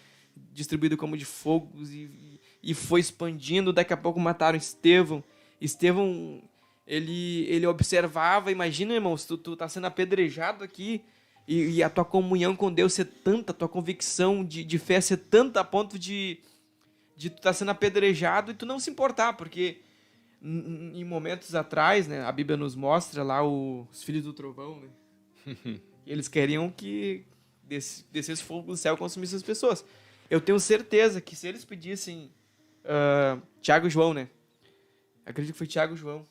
distribuído como de fogos, e foi expandindo. Daqui a pouco mataram Estevão. Estevão, ele observava, imagina, irmãos, tu tá sendo apedrejado aqui, e a tua comunhão com Deus ser tanta, a tua convicção de fé ser tanta, a ponto de tu estar sendo apedrejado e tu não se importar, porque em momentos atrás, né, a Bíblia nos mostra lá os filhos do trovão, né? Eles queriam que descesse fogo do céu e consumisse as pessoas. Eu tenho certeza que se eles pedissem Tiago e João, né? Acredito que foi Tiago e João.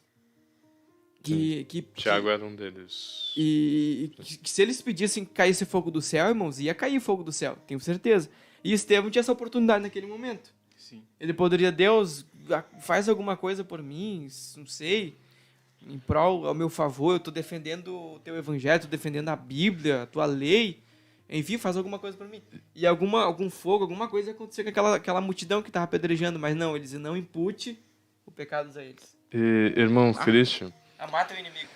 Tiago era um deles. E que se eles pedissem que caísse fogo do céu, irmãos, ia cair fogo do céu, tenho certeza. E Estevão tinha essa oportunidade naquele momento. Sim. Ele poderia, Deus, faz alguma coisa por mim, não sei, em prol, ao meu favor, eu estou defendendo o teu evangelho, estou defendendo a Bíblia, a tua lei, enfim, faz alguma coisa por mim. E algum fogo, alguma coisa ia acontecer com aquela multidão que estava apedrejando, mas não, eles não impute o pecado a eles. E, irmão Christian... Mata o inimigo.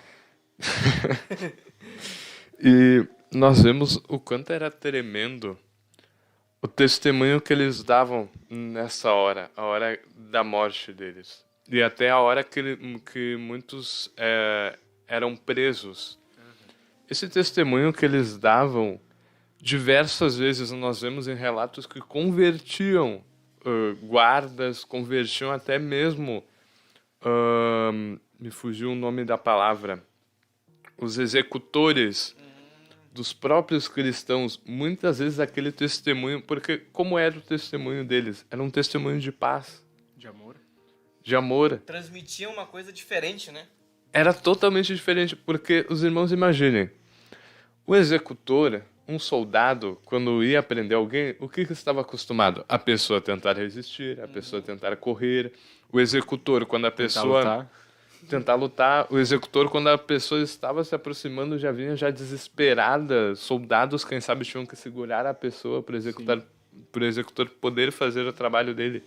E nós vemos o quanto era tremendo o testemunho que eles davam nessa hora, a hora da morte deles. E até a hora que muitos eram presos. Esse testemunho que eles davam, diversas vezes nós vemos em relatos que convertiam guardas, convertiam até mesmo... me fugiu o nome da palavra, os executores dos próprios cristãos, muitas vezes aquele testemunho, porque como era o testemunho deles? Era um testemunho de paz. De amor. De amor. Transmitia uma coisa diferente, né? Era totalmente diferente, porque os irmãos imaginem, o executor, um soldado, quando ia prender alguém, o que estava acostumado? A pessoa tentar resistir, a pessoa tentar correr, o executor, quando a pessoa... tentar lutar. O executor, quando a pessoa estava se aproximando, já vinha já desesperada. Soldados, quem sabe, tinham que segurar a pessoa para o executor poder fazer o trabalho dele.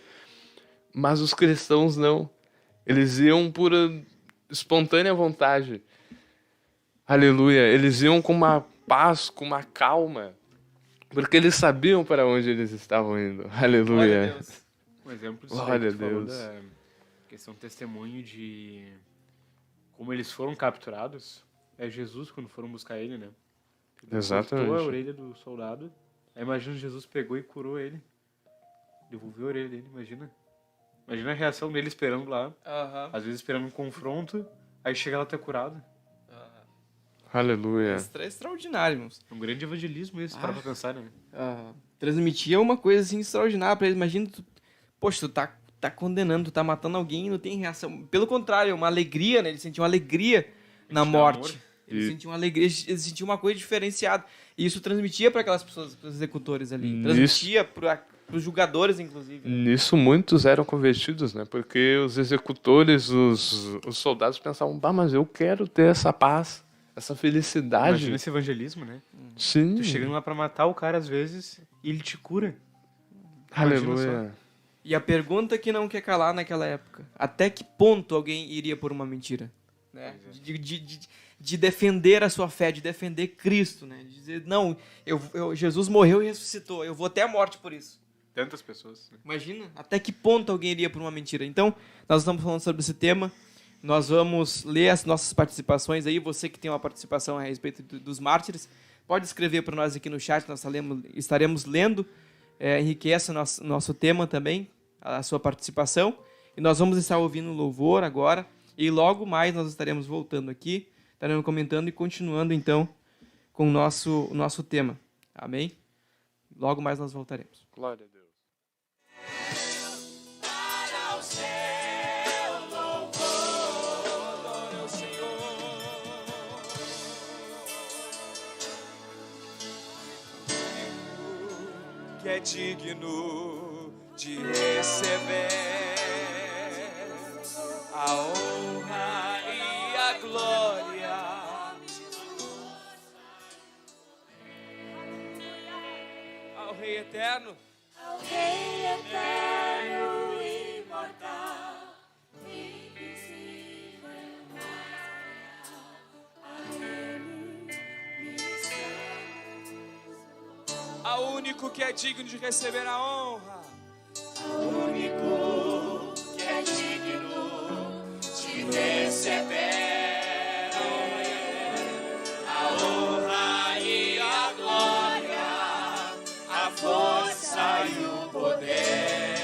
Mas os cristãos não. Eles iam por espontânea vontade. Aleluia. Eles iam com uma paz, com uma calma. Porque eles sabiam para onde eles estavam indo. Aleluia. Glória a Deus. Um exemplo disso Glória aí que tu a falou Deus. da questão testemunho de como eles foram capturados. É Jesus quando foram buscar ele, né? Ele Exatamente. cortou a orelha do soldado. Aí imagina, Jesus pegou e curou ele. Devolveu a orelha dele, imagina. Imagina a reação dele esperando lá. Aham. Às vezes esperando um confronto. Aí chega lá tá curado. Aleluia. Isso é extraordinário, irmãos. É um grande evangelismo isso, para pra pensar, né? Transmitia uma coisa assim extraordinária pra eles. Imagina, poxa, tu tá condenando, tu tá matando alguém e não tem reação. Pelo contrário, uma alegria, né? Eles sentiam alegria na Eles tinham morte. amor. Eles sentiam alegria, eles sentiam uma coisa diferenciada. E isso transmitia para aquelas pessoas, para os executores ali. Transmitia para os julgadores, inclusive. Nisso muitos eram convertidos, né? Porque os executores, os soldados pensavam, mas eu quero ter essa paz, essa felicidade. Imagina esse evangelismo, né? Sim. Tu chegando lá pra matar o cara às vezes e ele te cura. Imagina Aleluia. E a pergunta que não quer calar naquela época: até que ponto alguém iria por uma mentira? Né? De defender a sua fé, de defender Cristo, né? De dizer, não, Jesus morreu e ressuscitou, eu vou até a morte por isso. Tantas pessoas. Né? Imagina, até que ponto alguém iria por uma mentira. Então, nós estamos falando sobre esse tema, nós vamos ler as nossas participações aí, você que tem uma participação a respeito dos mártires, pode escrever para nós aqui no chat, nós estaremos lendo, enriquece o nosso tema também, a sua participação, e nós vamos estar ouvindo louvor agora, e logo mais nós estaremos voltando aqui, estaremos comentando e continuando então com o nosso tema. Amém? Logo mais nós voltaremos. Glória a Deus. Para o céu, louvor, adore ao Senhor. Que é digno de receber a honra e a glória. Ao Rei Eterno, Ao Rei eterno, imortal, invisível, a Ele ministramos. ao único que é digno de receber a honra, Ao único que é digno de receber a honra e a glória, a força e o poder.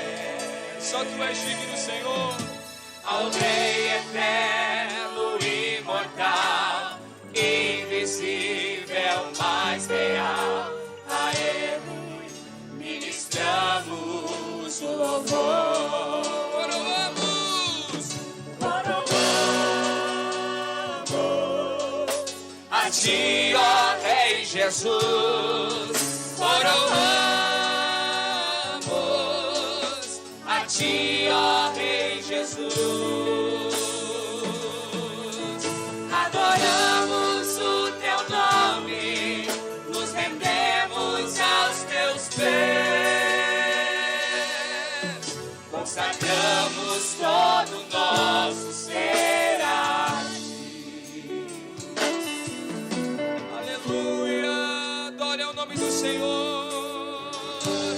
só tu és digno, Senhor. Ao Rei eterno, imortal, invisível, mais real, a Ele ministramos o louvor. Coroamos a Ti, ó Rei Jesus. Coroamos a Ti, ó Rei Jesus. Adoramos o Teu nome, nos rendemos aos Teus pés, consagramos todo o nosso ser a Ti. Aleluia, adore ao nome do Senhor,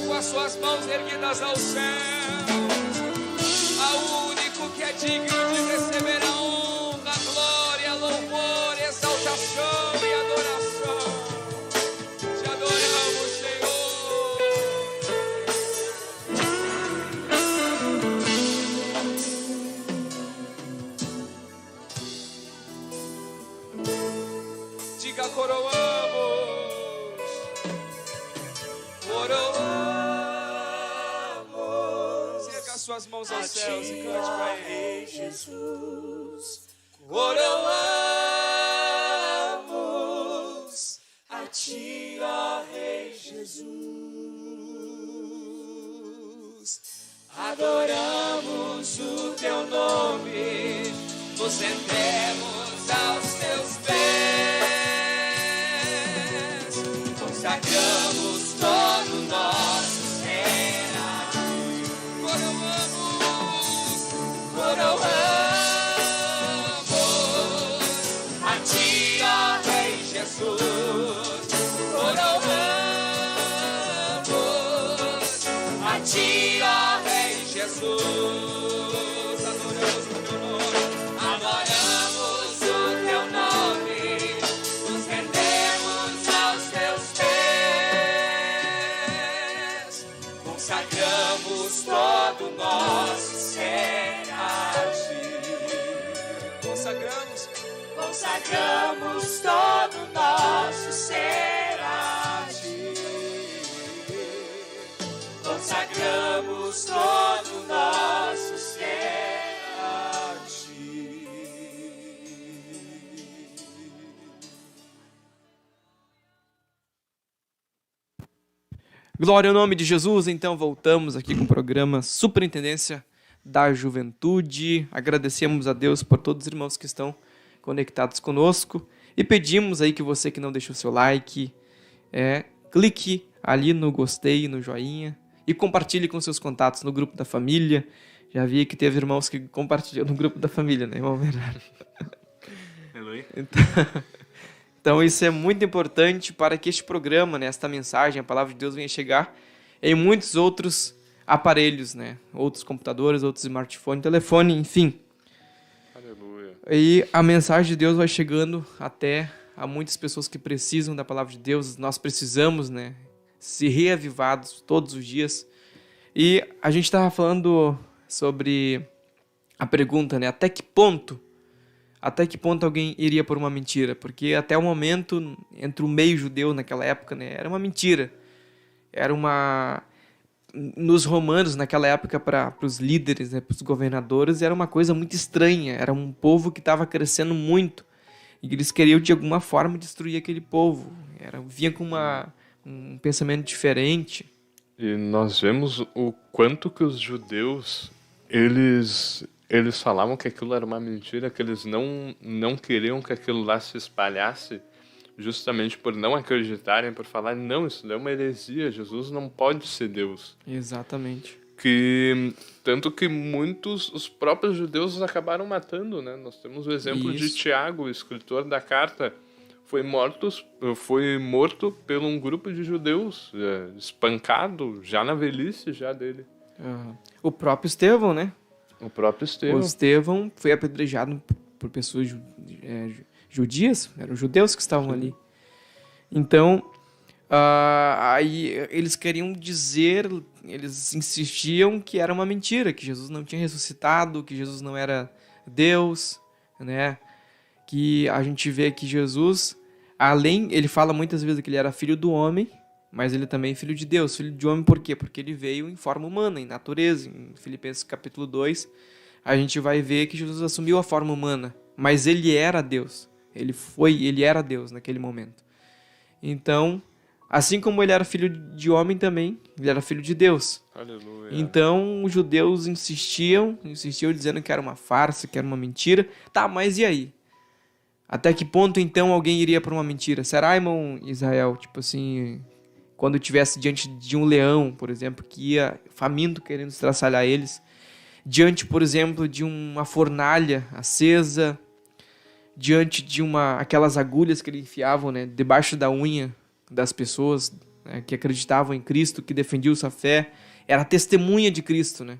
com as suas mãos erguidas ao céu, ao único que é digno de receber a honra, a glória, louvor, exaltação e adoração. Te adoramos, Senhor. Diga coroamos, coroamos. Erga suas mãos aos céus e cante para Ele. Jesus, coroamos a Ti, ó Rei Jesus. Adoramos o Teu nome, nos rendemos aos teus pés, consagramos todo o nosso ser a ti. Coroamos a ti, ó Rei Jesus. Coroamos a ti, ó Rei Jesus. Adoramos o teu nome, nos rendemos aos teus pés, consagramos todo o nosso ser a ti. Consagramos todo o nosso ser a ti. Consagramos todo o nosso ser a ti. Glória ao nome de Jesus. Então voltamos aqui com o programa Superintendência da Juventude. Agradecemos a Deus por todos os irmãos que estão conectados conosco e pedimos aí que você que não deixou seu like, clique ali no gostei, no joinha e compartilhe com seus contatos no grupo da família. Já vi que teve irmãos que compartilham no grupo da família, né, irmão Bernardo? Então isso é muito importante para que este programa, né, esta mensagem, a palavra de Deus venha chegar em muitos outros aparelhos, né? Outros computadores, outros smartphones, telefone, enfim. Aleluia. E a mensagem de Deus vai chegando até a muitas pessoas que precisam da palavra de Deus. Nós precisamos, né, ser reavivados todos os dias. E a gente estava falando sobre a pergunta, né? Até que ponto alguém iria por uma mentira? Porque até o momento, entre o meio judeu naquela época, né, era uma mentira. Era uma... Nos romanos, naquela época, para os líderes, né, para os governadores, era uma coisa muito estranha. Era um povo que estava crescendo muito. E eles queriam, de alguma forma, destruir aquele povo. Vinha com um pensamento diferente. E nós vemos o quanto que os judeus, eles falavam que aquilo era uma mentira, que eles não queriam que aquilo lá se espalhasse, justamente por não acreditarem, por falar, não, isso é uma heresia, Jesus não pode ser Deus. Exatamente. Tanto que os próprios judeus acabaram matando, né? Nós temos o exemplo de Tiago, o escritor da carta, foi morto por um grupo de judeus, espancado, já na velhice já dele. O próprio Estevão, né? O próprio Estevão. O Estevão foi apedrejado por pessoas judias, eram judeus que estavam ali. Então, aí eles queriam dizer, eles insistiam que era uma mentira, que Jesus não tinha ressuscitado, que Jesus não era Deus, né? Que a gente vê que Jesus, ele fala muitas vezes que ele era filho do homem, mas ele também é filho de Deus. Filho de homem por quê? Porque ele veio em forma humana, em natureza. Em Filipenses capítulo 2, a gente vai ver que Jesus assumiu a forma humana, mas ele era Deus. Ele era Deus naquele momento. Então, assim como ele era filho de homem também, ele era filho de Deus. Aleluia. Então, os judeus insistiam dizendo que era uma farsa, que era uma mentira. Tá, mas e aí? Até que ponto, então, alguém iria por uma mentira? Será, irmão Israel, tipo assim, quando estivesse diante de um leão, por exemplo, que ia faminto querendo estraçalhar eles, diante, por exemplo, de uma fornalha acesa, diante de aquelas agulhas que eles enfiavam, né, debaixo da unha das pessoas, né, que acreditavam em Cristo, que defendiam sua fé, era testemunha de Cristo, né?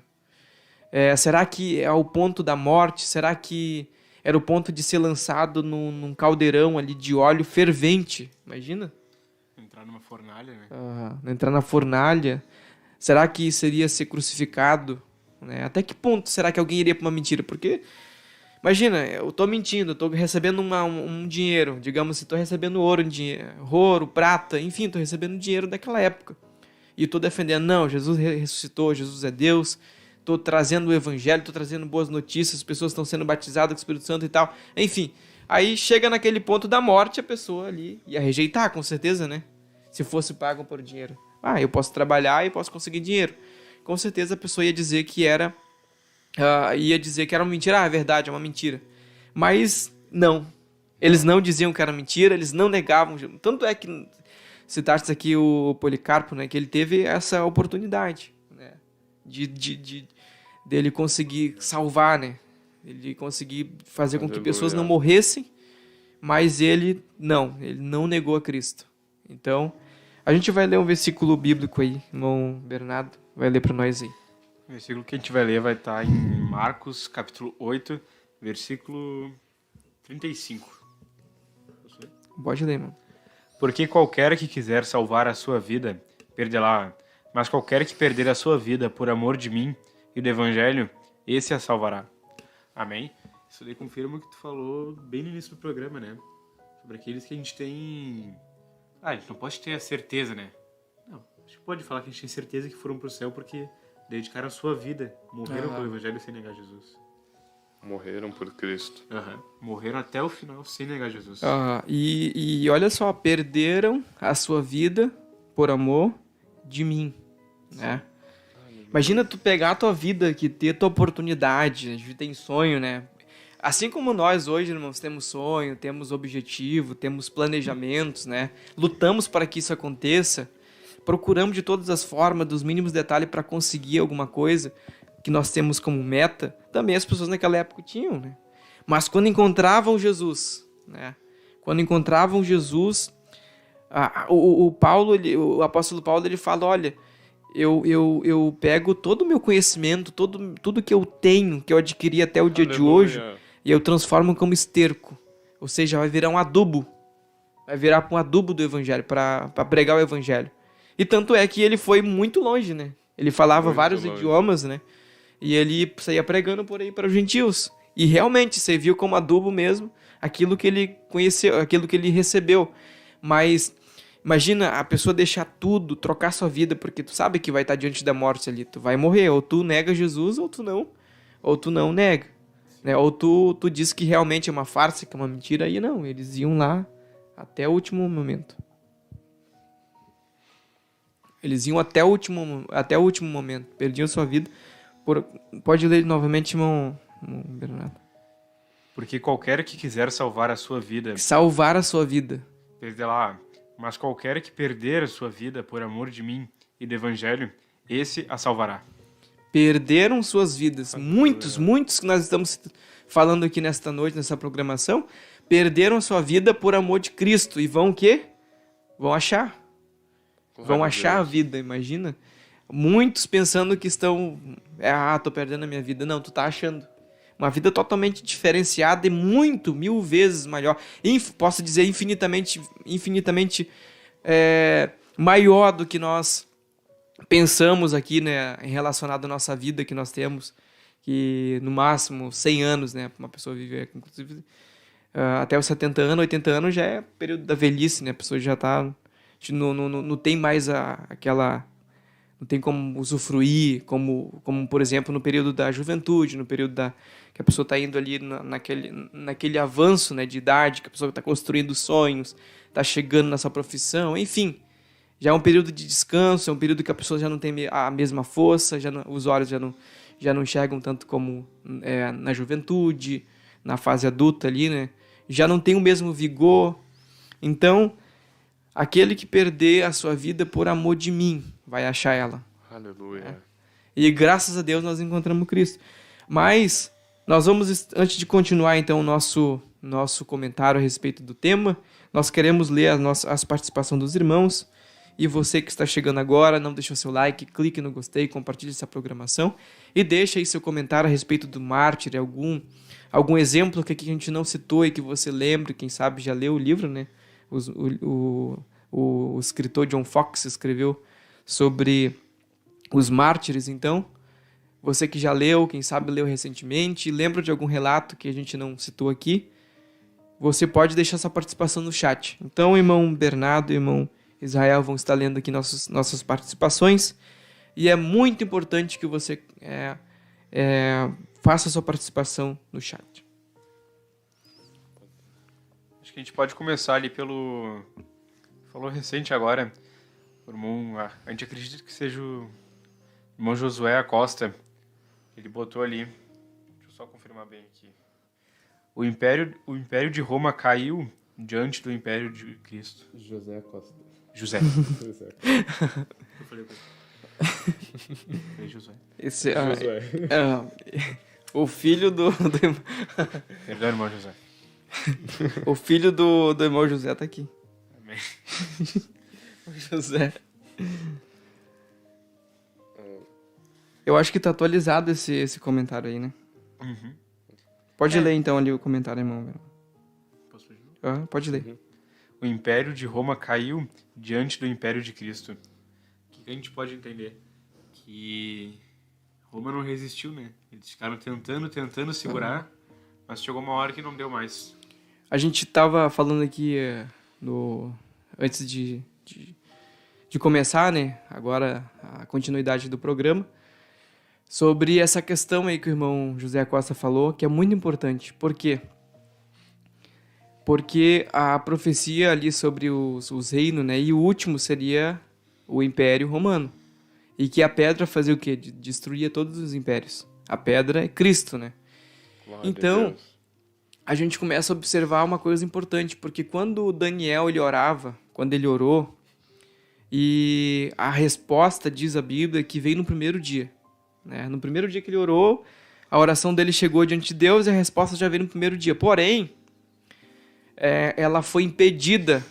Será que é o ponto da morte? Será que era o ponto de ser lançado num caldeirão ali de óleo fervente? Imagina? Entrar numa fornalha, né? Entrar na fornalha. Será que seria ser crucificado? Né? Até que ponto será que alguém iria para uma mentira? Porque, imagina, eu estou mentindo, estou recebendo um dinheiro. Digamos, estou recebendo ouro, prata, enfim, estou recebendo dinheiro daquela época. E estou defendendo, não, Jesus ressuscitou, Jesus é Deus. Estou trazendo o evangelho, estou trazendo boas notícias, as pessoas estão sendo batizadas com o Espírito Santo e tal. Enfim, aí chega naquele ponto da morte, a pessoa ali ia rejeitar, com certeza, né? Se fosse pago por dinheiro. Eu posso trabalhar e posso conseguir dinheiro. Com certeza a pessoa ia dizer que era uma mentira. É verdade, é uma mentira. Mas não. Eles não diziam que era mentira, eles não negavam. Tanto é que citaste aqui o Policarpo, né, que ele teve essa oportunidade, né, dele conseguir salvar, né, ele conseguir fazer com que pessoas não morressem, mas ele não negou a Cristo. Então, a gente vai ler um versículo bíblico aí, irmão Bernardo, vai ler para nós aí. O versículo que a gente vai ler vai estar em Marcos, capítulo 8, versículo 35. Pode ler, mano. Porque qualquer que quiser salvar a sua vida, perdê-la. Mas qualquer que perder a sua vida por amor de mim e do evangelho, esse a salvará. Amém? Isso daí confirma o que tu falou bem no início do programa, né? Sobre aqueles que a gente tem... a gente não pode ter a certeza, né? Não, a gente pode falar que a gente tem certeza que foram pro céu porque dedicaram a sua vida, morreram pelo evangelho sem negar Jesus. Morreram por Cristo. Morreram até o final sem negar Jesus. E olha só, perderam a sua vida por amor de mim, né? Imagina tu pegar a tua vida aqui, ter a tua oportunidade, a gente tem sonho, né? Assim como nós hoje, irmãos, temos sonho, temos objetivo, temos planejamentos, né? Lutamos para que isso aconteça, procuramos de todas as formas, dos mínimos detalhes para conseguir alguma coisa que nós temos como meta, também as pessoas naquela época tinham, né? Mas quando encontravam Jesus, né? Quando encontravam Jesus, o apóstolo Paulo, ele fala, olha, eu pego todo o meu conhecimento, tudo que eu tenho, que eu adquiri até o dia de hoje, e eu transformo como esterco. Ou seja, vai virar um adubo. Vai virar um adubo do evangelho, para pregar o evangelho. E tanto é que ele foi muito longe, né? Ele falava muito vários idiomas, né? E ele saía pregando por aí para os gentios. E realmente serviu como adubo mesmo aquilo que ele conheceu, aquilo que ele recebeu. Mas imagina a pessoa deixar tudo, trocar sua vida, porque tu sabe que vai estar diante da morte ali. Tu vai morrer, ou tu nega Jesus, ou tu não nega. Né? Ou tu diz que realmente é uma farsa, que é uma mentira. Aí não, eles iam lá até o último momento. Eles iam até o último momento. Perdiam sua vida. Pode ler novamente, irmão Bernardo. Porque qualquer que quiser salvar a sua vida... Salvar a sua vida. Perdê-la. Mas qualquer que perder a sua vida por amor de mim e do evangelho, esse a salvará. Perderam suas vidas. Muitos que nós estamos falando aqui nesta noite, nessa programação, perderam sua vida por amor de Cristo. E vão o quê? Vão achar. Vão achar a vida, imagina. Muitos pensando que estão... tô perdendo a minha vida. Não, tu tá achando. Uma vida totalmente diferenciada e mil vezes maior. Posso dizer infinitamente maior do que nós pensamos aqui, né? Relacionado à nossa vida que nós temos. Que no máximo 100 anos, né? Uma pessoa vive, inclusive, até os 70 anos, 80 anos já é período da velhice, né? A pessoa já tá... Não tem mais aquela... Não tem como usufruir, como por exemplo, no período da juventude, no período que a pessoa está indo ali naquele avanço, né, de idade, que a pessoa está construindo sonhos, está chegando na sua profissão, enfim. Já é um período de descanso, é um período que a pessoa já não tem a mesma força, os olhos já não enxergam tanto como na juventude, na fase adulta ali, né? Já não tem o mesmo vigor. Então, aquele que perder a sua vida por amor de mim, vai achar ela. Aleluia. E graças a Deus nós encontramos Cristo. Mas nós vamos, antes de continuar então o nosso comentário a respeito do tema, nós queremos ler as participações dos irmãos. E você que está chegando agora, não deixou seu like, clique no gostei, compartilhe essa programação e deixe aí seu comentário a respeito do mártir, algum exemplo que aqui a gente não citou e que você lembre, quem sabe já leu o livro, né? O escritor John Fox escreveu sobre os mártires. Então, você que já leu, quem sabe leu recentemente, lembra de algum relato que a gente não citou aqui, você pode deixar sua participação no chat. Então, o irmão Bernardo e o irmão Israel vão estar lendo aqui nossas participações, e é muito importante que você faça sua participação no chat. Acho que a gente pode começar ali falou recente agora, o irmão, a gente acredita que seja o irmão Josué Acosta. Ele botou ali, deixa eu só confirmar bem aqui, O Império de Roma caiu diante do Império de Cristo. José Costa. José. José. Eu falei Josué. Esse, Josué. o filho do Perdão, irmão José. o filho do irmão José tá aqui. Amém. O José. Eu acho que tá atualizado esse comentário aí, né? Uhum. Pode ler então ali o comentário, irmão. Posso ler de novo? Pode ler. O Império de Roma caiu diante do Império de Cristo. O que a gente pode entender? Que Roma não resistiu, né? Eles ficaram tentando segurar, mas chegou uma hora que não deu mais. A gente tava falando aqui antes de começar, né? Agora a continuidade do programa, sobre essa questão aí que o irmão José Costa falou, que é muito importante. Por quê? Porque a profecia ali sobre os reinos, né? E o último seria o Império Romano. E que a pedra fazia o quê? Destruía todos os impérios. A pedra é Cristo, né? Glória Então, a Deus. a gente começa a observar uma coisa importante, porque quando Daniel ele orava, quando ele orou, e a resposta, diz a Bíblia, que veio no primeiro dia. Né? No primeiro dia que ele orou, a oração dele chegou diante de Deus e a resposta já veio no primeiro dia. Porém, ela foi impedida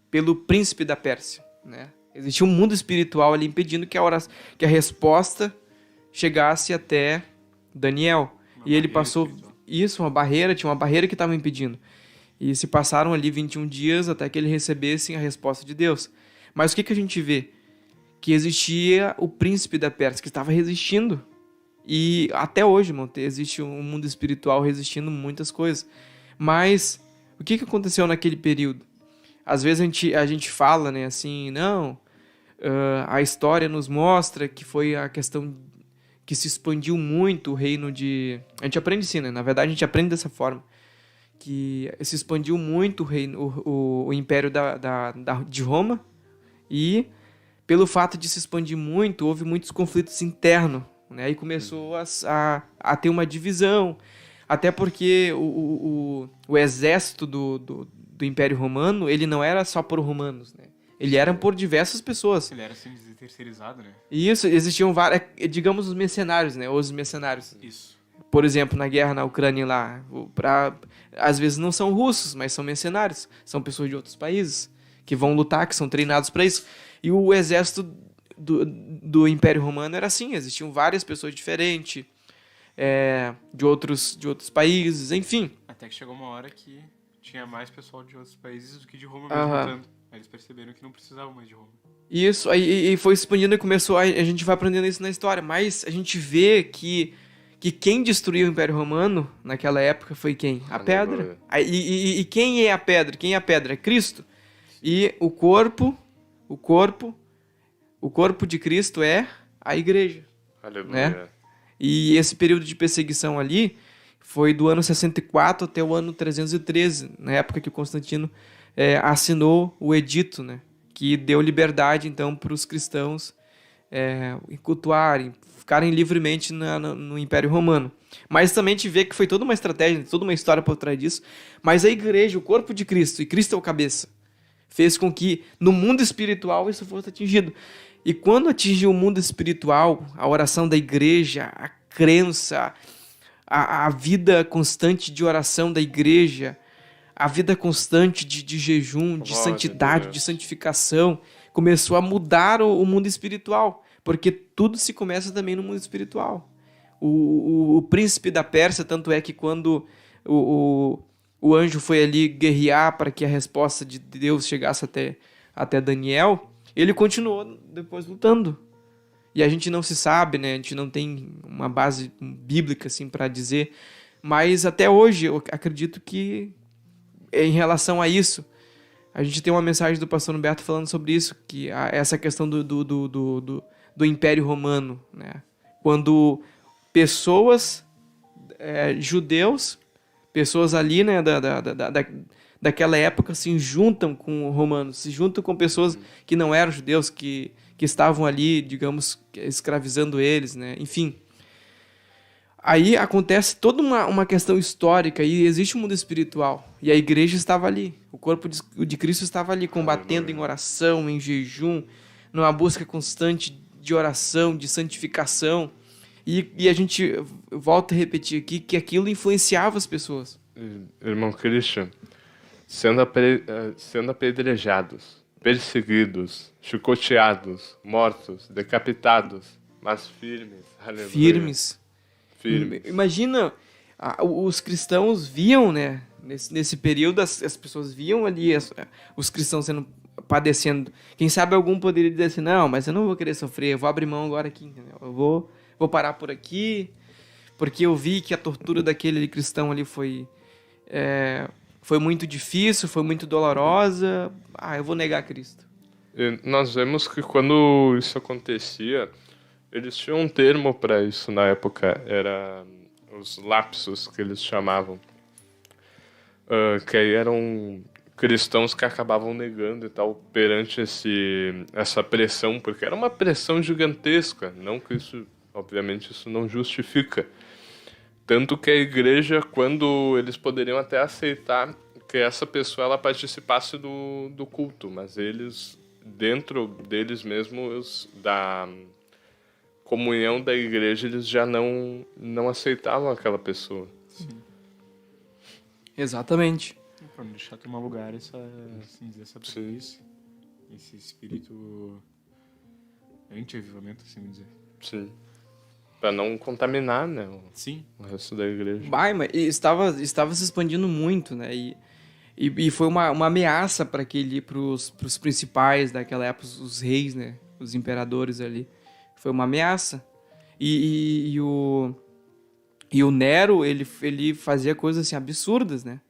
pelo príncipe da Pérsia. Né? Existia um mundo espiritual ali impedindo que a resposta chegasse até Daniel. E ele passou... Isso, tinha uma barreira que estava impedindo. E se passaram ali 21 dias até que ele recebesse a resposta de Deus. Mas o que a gente vê? Que existia o príncipe da Pérsia que estava resistindo. E até hoje, irmão, existe um mundo espiritual resistindo muitas coisas. Mas o que aconteceu naquele período? Às vezes a gente fala, né, assim, não, a história nos mostra que foi a questão que se expandiu muito o reino de... A gente aprende assim, né? Na verdade, a gente aprende dessa forma. Que se expandiu muito o reino, o império de Roma. E, pelo fato de se expandir muito, houve muitos conflitos internos. Né? E começou a ter uma divisão. Até porque o exército do Império Romano, ele não era só por romanos, né? Ele era por diversas pessoas. Ele era assim, terceirizado, né? E isso, existiam vários, digamos, os mercenários, né? Os mercenários. Isso. Por exemplo, na guerra na Ucrânia lá, às vezes não são russos, mas são mercenários. São pessoas de outros países que vão lutar, que são treinados para isso. E o exército do Império Romano era assim, existiam várias pessoas diferentes, de outros países, enfim. Até que chegou uma hora que tinha mais pessoal de outros países do que de Roma mesmo lutando. Aí eles perceberam que não precisavam mais de Roma. Isso, aí foi expandindo e começou, a gente vai aprendendo isso na história, mas a gente vê que quem destruiu o Império Romano naquela época foi quem? A pedra. E quem é a pedra? Quem é a pedra? É Cristo. E o corpo de Cristo é a igreja. Aleluia. Né? E esse período de perseguição ali foi do ano 64 até o ano 313, na época que Constantino assinou o edito, né? Que deu liberdade, então, para os cristãos cultuarem, ficarem livremente no Império Romano. Mas também te vê que foi toda uma estratégia, toda uma história por trás disso. Mas a igreja, o corpo de Cristo, e Cristo é o cabeça, fez com que no mundo espiritual isso fosse atingido. E quando atingiu o mundo espiritual, a oração da igreja, a crença, a vida constante de oração da igreja, a vida constante de jejum, de santidade, de santificação, começou a mudar o mundo espiritual, porque tudo se começa também no mundo espiritual. O príncipe da Pérsia, tanto é que quando o anjo foi ali guerrear para que a resposta de Deus chegasse até Daniel, ele continuou depois lutando. E a gente não se sabe, né? A gente não tem uma base bíblica assim para dizer, mas até hoje eu acredito que em relação a isso, a gente tem uma mensagem do pastor Humberto falando sobre isso, que essa questão do Império Romano, né? Quando pessoas, judeus, pessoas ali, né, daquela época se juntam com romanos, se juntam com pessoas que não eram judeus, que estavam ali, digamos, escravizando eles, né? Enfim, Aí acontece toda uma questão histórica e existe um mundo espiritual. E a igreja estava ali. O corpo de Cristo estava ali, combatendo em oração, em jejum, numa busca constante de oração, de santificação. E a gente volta a repetir aqui que aquilo influenciava as pessoas. Irmão Christian, sendo apedrejados, perseguidos, chicoteados, mortos, decapitados, mas firmes. Aleluia. Firmes. Firmes. Imagina, os cristãos viam, né? Nesse período, as pessoas viam ali os cristãos padecendo. Quem sabe algum poderia dizer assim, não, mas eu não vou querer sofrer, eu vou abrir mão agora aqui, entendeu? Eu vou parar por aqui, porque eu vi que a tortura daquele cristão ali foi muito difícil, foi muito dolorosa. Eu vou negar Cristo. E nós vemos que quando isso acontecia, eles tinham um termo para isso na época, era os lapsos que eles chamavam, que aí eram cristãos que acabavam negando e tal perante essa pressão, porque era uma pressão gigantesca, não que isso, obviamente, isso não justifica. Tanto que a igreja, quando eles poderiam até aceitar que essa pessoa ela participasse do culto, mas eles, dentro deles mesmos, da comunhão da igreja, eles já não aceitavam aquela pessoa. Sim. Exatamente. Para não deixar tomar lugar essa preguiça, esse espírito anti-avivamento, assim dizer. Sim. Para não contaminar, né, Sim. o resto da igreja. Mas estava se expandindo muito, né? E foi uma ameaça para os principais daquela época, os reis, né? Os imperadores ali. Foi uma ameaça. E o Nero, ele fazia coisas assim absurdas, né?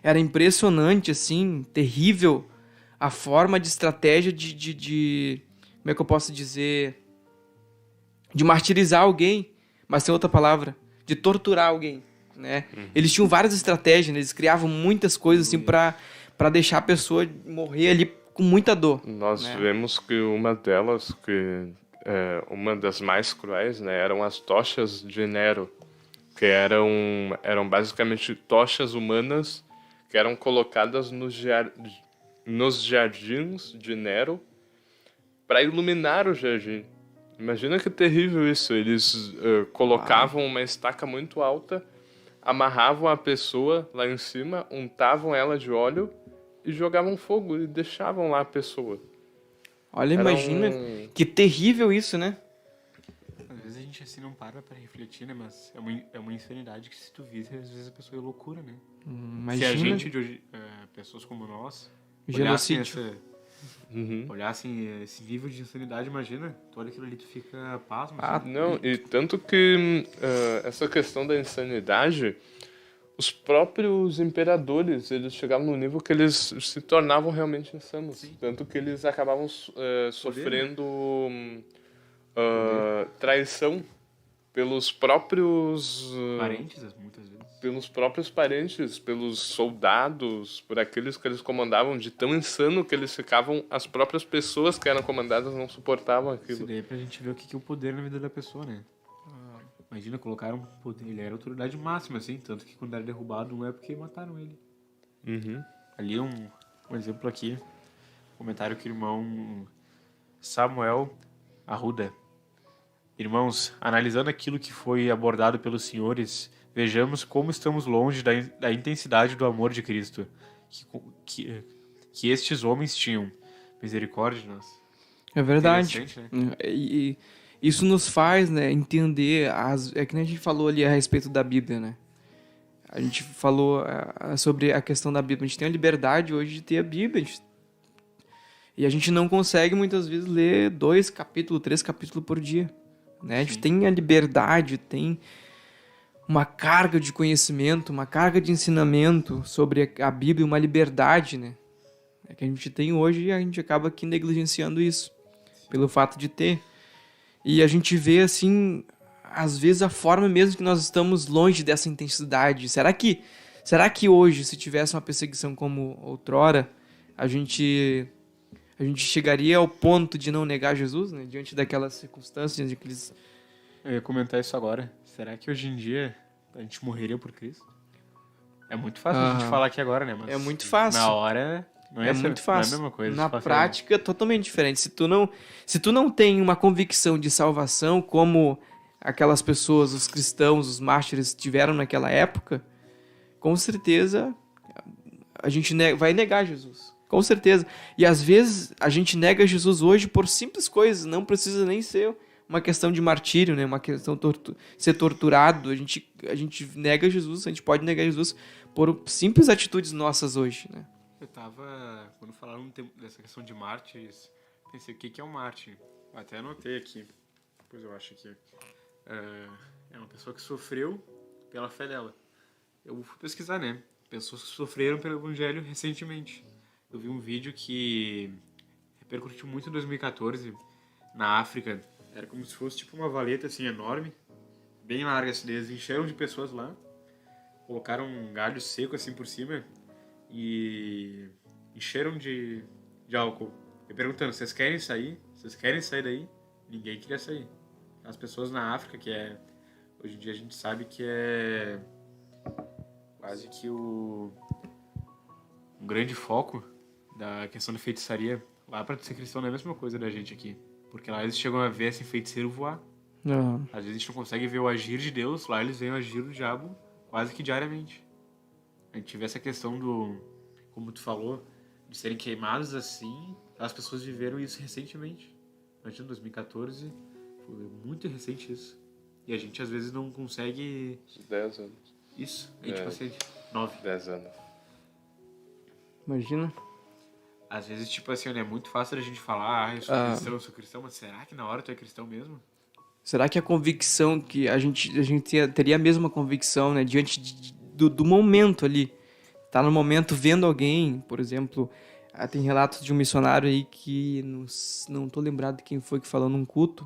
Era impressionante, assim, terrível a forma de estratégia de como é que eu posso dizer? De martirizar alguém, mas tem outra palavra, de torturar alguém, né? Eles tinham várias estratégias, né? Eles criavam muitas coisas assim para deixar a pessoa morrer ali com muita dor. Nós né? vemos que uma delas, uma das mais cruéis, né, eram as tochas de Nero, que eram basicamente tochas humanas que eram colocadas nos jardins de Nero para iluminar o jardim. Imagina que terrível isso. Eles colocavam uma estaca muito alta, amarravam a pessoa lá em cima, untavam ela de óleo e jogavam fogo e deixavam lá a pessoa. Olha, imagina que terrível isso, né? Às vezes a gente assim não para refletir, né? Mas é uma insanidade que se tu visse, às vezes a pessoa é loucura, né? Imagina. Se a gente, de hoje, pessoas como nós, Genocídio. olhassem esse nível de insanidade, imagina, tu olha aquilo ali, tu fica pasmo. Não, e tanto que essa questão da insanidade, os próprios imperadores, eles chegavam no nível que eles se tornavam realmente insanos. Sim. Tanto que eles acabavam sofrendo traição pelos próprios parentes, muitas vezes. Pelos próprios parentes, pelos soldados, por aqueles que eles comandavam, de tão insano que eles ficavam, as próprias pessoas que eram comandadas não suportavam aquilo. Isso daí é pra gente ver o que é o poder na vida da pessoa, né? Imagina, colocaram poder, ele era autoridade máxima, assim, tanto que quando era derrubado não é porque mataram ele. Ali um exemplo aqui, comentário que o irmão Samuel Arruda. Irmãos, analisando aquilo que foi abordado pelos senhores, vejamos como estamos longe da intensidade do amor de Cristo que estes homens tinham. Misericórdia de nós. É verdade. Né? E isso nos faz, né, entender, é que nem a gente falou ali a respeito da Bíblia, né? A gente falou sobre a questão da Bíblia. A gente tem a liberdade hoje de ter a Bíblia. E a gente não consegue, muitas vezes, ler 2 capítulos, 3 capítulos por dia. Né? A gente tem a liberdade, tem uma carga de conhecimento, uma carga de ensinamento sobre a Bíblia, uma liberdade, né? Que a gente tem hoje e a gente acaba aqui negligenciando isso, pelo fato de ter. E a gente vê, assim, às vezes a forma mesmo que nós estamos longe dessa intensidade. Será que hoje, se tivesse uma perseguição como outrora, a gente chegaria ao ponto de não negar Jesus, né? Diante daquelas circunstâncias, Eu ia comentar isso agora. Será que hoje em dia a gente morreria por Cristo? É muito fácil a gente falar aqui agora, né? Mas É muito fácil. na hora não é, muito fácil. Não é a mesma coisa. Na Fácil, prática, é totalmente diferente. Se tu não tem uma convicção de salvação como aquelas pessoas, os cristãos, os mártires tiveram naquela época, com certeza a gente vai negar Jesus. Com certeza. E às vezes a gente nega Jesus hoje por simples coisas. Não precisa nem ser uma questão de martírio, né? Uma questão de ser torturado. A gente nega Jesus, a gente pode negar Jesus por simples atitudes nossas hoje, né? Eu tava, quando falaram dessa questão de mártires, pensei, o que é um mártir? Eu até anotei aqui, depois eu acho que é uma pessoa que sofreu pela fé dela. Eu fui pesquisar, né? Pessoas que sofreram pelo evangelho recentemente. Eu vi um vídeo que repercutiu muito em 2014 na África. Era como se fosse tipo uma valeta assim enorme, bem larga assim. Eles encheram de pessoas lá, colocaram um galho seco assim por cima e encheram de álcool. E perguntando, vocês querem sair? Vocês querem sair daí? Ninguém queria sair. As pessoas na África, hoje em dia a gente sabe que é quase que um grande foco da questão da feitiçaria. Lá pra ser cristão não é a mesma coisa da gente aqui. Porque lá eles chegam a ver esse feiticeiro voar. Às vezes a gente não consegue ver o agir de Deus, lá eles veem o agir do diabo quase que diariamente. A gente vê essa questão do, como tu falou, de serem queimados assim. As pessoas viveram isso recentemente. Antes de 2014, foi muito recente isso. E a gente às vezes não consegue... 10 anos. Isso, a gente consegue. 9. 10 anos. Imagina. Às vezes, tipo assim, é muito fácil a gente falar, eu sou cristão, mas será que na hora tu é cristão mesmo? Será que a convicção que a gente teria a mesma convicção, né, diante do momento ali? Tá no momento vendo alguém, por exemplo, tem relatos de um missionário aí que não tô lembrado de quem foi que falou num culto,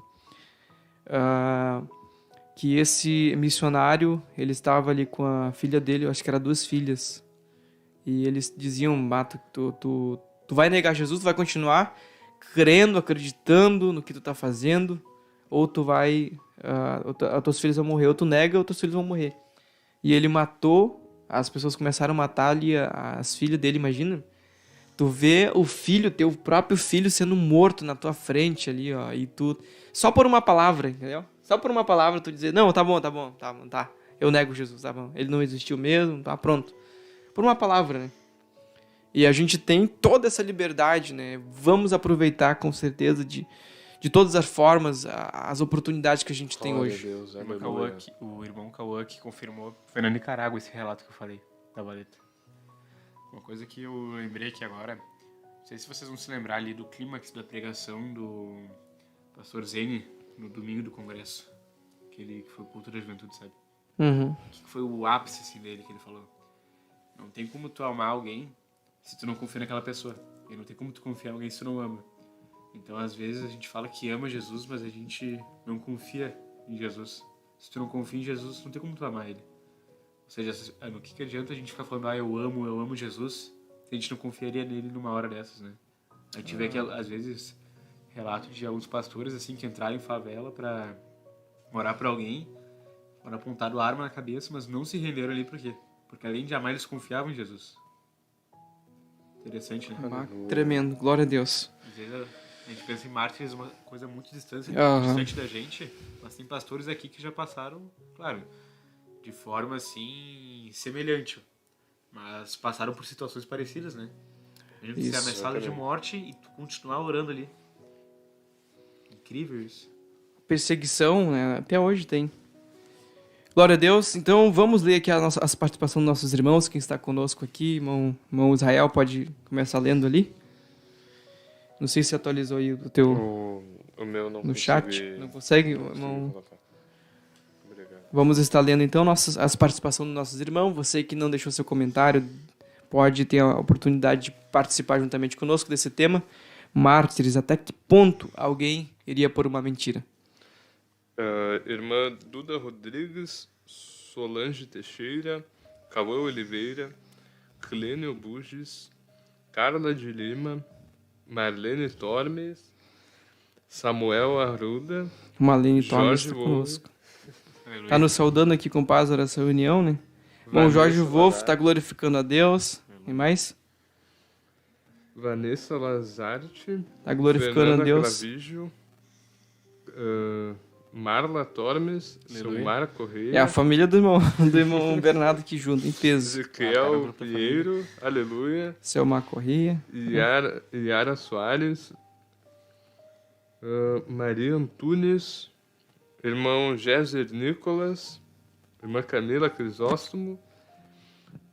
que esse missionário, ele estava ali com a filha dele, eu acho que eram 2 filhas, e eles diziam, Mato, tu vai negar Jesus, tu vai continuar crendo, acreditando no que tu tá fazendo, ou tu vai, os teus filhos vão morrer, ou tu nega, ou teus filhos vão morrer. E ele matou, as pessoas começaram a matar ali as filhas dele, imagina? Tu vê o filho, teu próprio filho sendo morto na tua frente ali, ó, e tu, só por uma palavra, entendeu? Só por uma palavra tu dizer, não, tá bom, eu nego Jesus, tá bom, ele não existiu mesmo, tá pronto. Por uma palavra, né? E a gente tem toda essa liberdade, né? Vamos aproveitar com certeza de todas as formas, as oportunidades que a gente tem hoje. Deus, O irmão Cauã que confirmou, foi na Nicarágua esse relato que eu falei, da valeta. Uma coisa que eu lembrei aqui agora, não sei se vocês vão se lembrar ali do clímax da pregação do pastor Zene no domingo do congresso, aquele que foi o culto da juventude, sabe? Uhum. Que foi o ápice assim, dele que ele falou. Não tem como tu amar alguém se tu não confia naquela pessoa. E não tem como tu confiar em alguém se tu não ama. Então, às vezes, a gente fala que ama Jesus, mas a gente não confia em Jesus. Se tu não confia em Jesus, não tem como tu amar ele. Ou seja, no que adianta a gente ficar falando, eu amo Jesus, se a gente não confiaria nele numa hora dessas, né? A gente vê que, às vezes, relato de alguns pastores, assim, que entraram em favela pra orar pra alguém, foram apontaram arma na cabeça, mas não se renderam ali por quê? Porque além de amar, eles confiavam em Jesus. Interessante, né? Tremendo, glória a Deus. Às vezes a gente pensa em mártires, uma coisa muito distante da gente, mas tem pastores aqui que já passaram, claro, de forma assim, semelhante, mas passaram por situações parecidas, né? A gente ser ameaçado de morte e tu continuar orando ali. Incrível isso. Perseguição, né? Até hoje tem. Glória a Deus. Então vamos ler aqui as participações dos nossos irmãos, quem está conosco aqui. Irmão Israel, pode começar lendo ali. Não sei se atualizou aí o teu... O meu não no consegui, chat. Não consegue? Não Obrigado. Vamos estar lendo então as participações dos nossos irmãos. Você que não deixou seu comentário, pode ter a oportunidade de participar juntamente conosco desse tema. Mártires, até que ponto alguém iria por uma mentira? Irmã Duda Rodrigues, Solange Teixeira, Cauã Oliveira, Clênio Buges, Carla de Lima, Marlene Tormes, Samuel Arruda, Malene Jorge Thomas está Wolff, conosco. Tá nos saudando aqui com paz, oração e união, né? Bom, Vanessa Jorge Wolf Lazar. tá glorificando a Deus. E mais? Vanessa Lazarte, Tá glorificando Fernanda a Deus. Clavijo, Marla Tormes, Aleluia. Silmar Correia, É a família do irmão Bernardo aqui junto, em peso. Ezequiel Pinheiro, aleluia, Selma Corrêa. Yara Soares, Maria Antunes, irmão Géser Nicolas, irmã Camila Crisóstomo,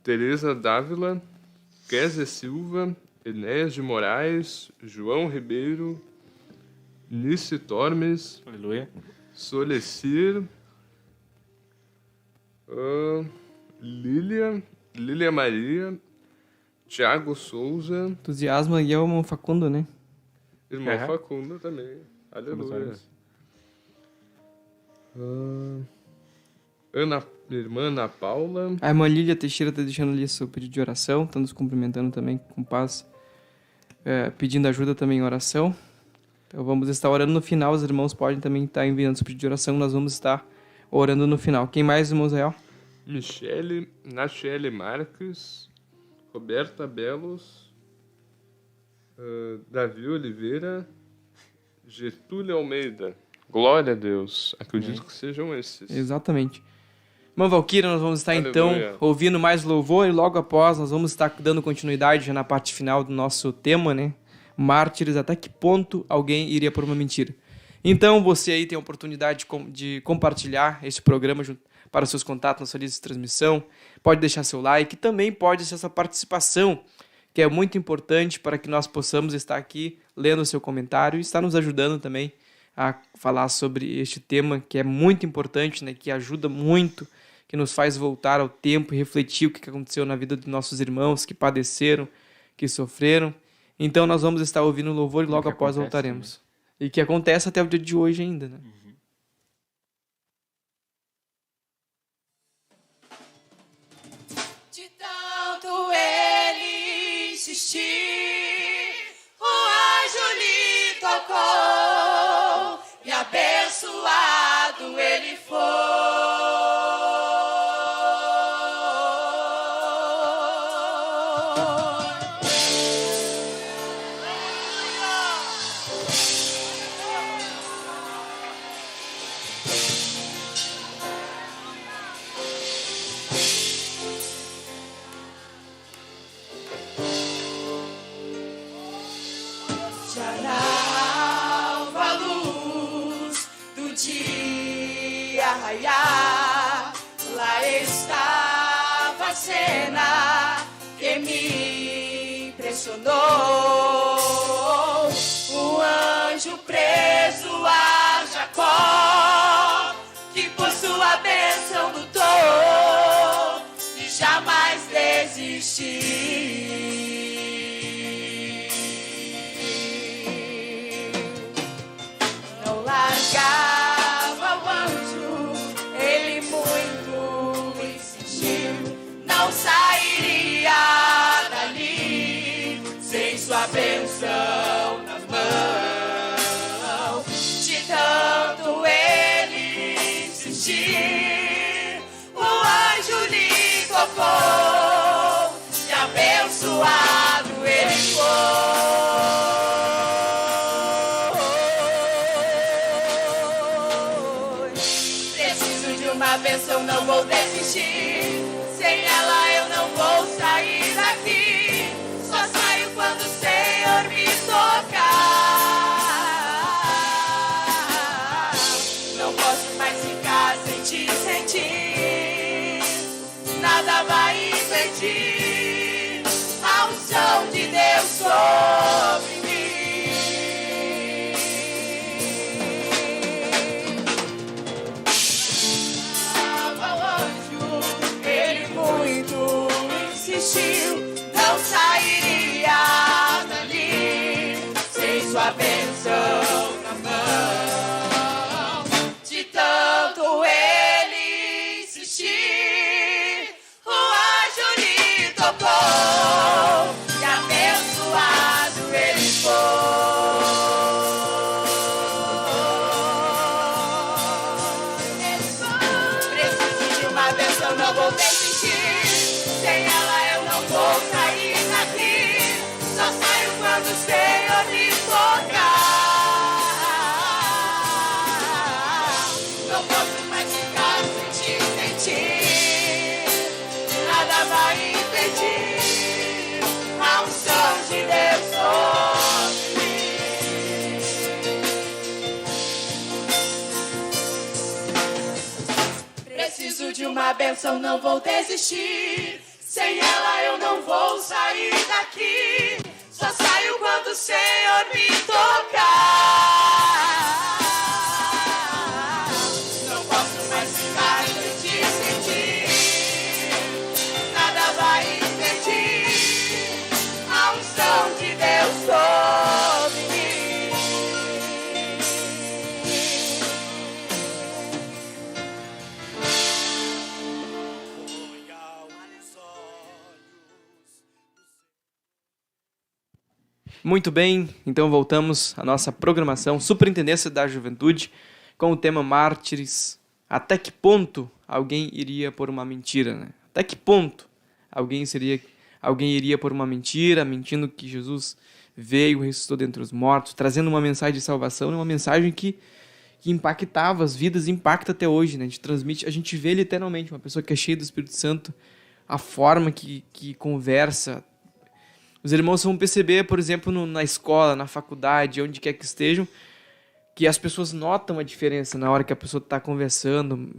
Tereza Dávila, Kézia Silva, Enéas de Moraes, João Ribeiro, Nice Tormes, Aleluia. Solecir, Lília Maria, Tiago Souza, Entusiasmo e é o irmão Facundo, né? irmão Aham. Facundo também, aleluia. Irmã Ana Paula, A irmã Lília Teixeira tá deixando ali seu pedido de oração, tá nos cumprimentando também com paz, pedindo ajuda também em oração. Então vamos estar orando no final, os irmãos podem também estar enviando seu pedido de oração, nós vamos estar orando no final. Quem mais, irmão Israel? Michele, Nachele Marques, Roberta Belos, Davi Oliveira, Getúlio Almeida. Glória a Deus. Acredito que sejam esses. Exatamente. Irmã Valquíria, nós vamos estar Aleluia. então ouvindo mais louvor e logo após nós vamos estar dando continuidade já na parte final do nosso tema, né? Mártires, até que ponto alguém iria por uma mentira. Então você aí tem a oportunidade de compartilhar este programa para os seus contatos na sua lista de transmissão, pode deixar seu like, também pode deixar sua participação, que é muito importante para que nós possamos estar aqui lendo o seu comentário e estar nos ajudando também a falar sobre este tema que é muito importante, né, que ajuda muito, que nos faz voltar ao tempo e refletir o que aconteceu na vida dos nossos irmãos que padeceram, que sofreram. Então nós vamos estar ouvindo o louvor e logo após voltaremos. E que acontece até o dia de hoje ainda, né? De tanto ele insistir, o anjo lhe tocou e abençoado ele já na alva luz do dia raiar, lá estava a cena que me impressionou. O anjo preso a Jacó, que por sua bênção lutou e jamais desistiu. Não largava o anjo, ele muito insistiu. Não sairia dali sem sua bênção nas mãos. De tanto ele insistir, o anjo lhe tocou e abençoado ele foi. Preciso de uma bênção, não vou desistir. Sem ela eu não vou sair daqui. Só saio quando o Senhor me tocar. Não posso mais ficar sem ti, sem ti. Nada vai impedir a unção de Deus sobre mim. O anjo, ele muito insistiu, não sairia dali sem sua bênção na mão. De tanto ele insistir, o anjo lhe tocou e abençoado ele foi. Senhor me tocar. Não posso mais ficar sem te sentir. Nada vai impedir a unção de Deus sobre mim. Preciso de uma bênção, não vou desistir. Sem ela eu não vou sair daqui. Só saio quando o Senhor me tocar. Não posso mais ficar sem te sentir. Nada vai impedir a unção de Deus sobre mim. Muito bem, então voltamos à nossa programação Superintendência da Juventude com o tema Mártires. Até que ponto alguém iria por uma mentira, né? Até que ponto alguém iria por uma mentira, mentindo que Jesus veio, ressuscitou dentre os mortos, trazendo uma mensagem de salvação, uma mensagem que impactava as vidas, impacta até hoje, né? A gente vê literalmente uma pessoa que é cheia do Espírito Santo, a forma que conversa. Os irmãos vão perceber, por exemplo, na escola, na faculdade, onde quer que estejam, que as pessoas notam a diferença na hora que a pessoa está conversando.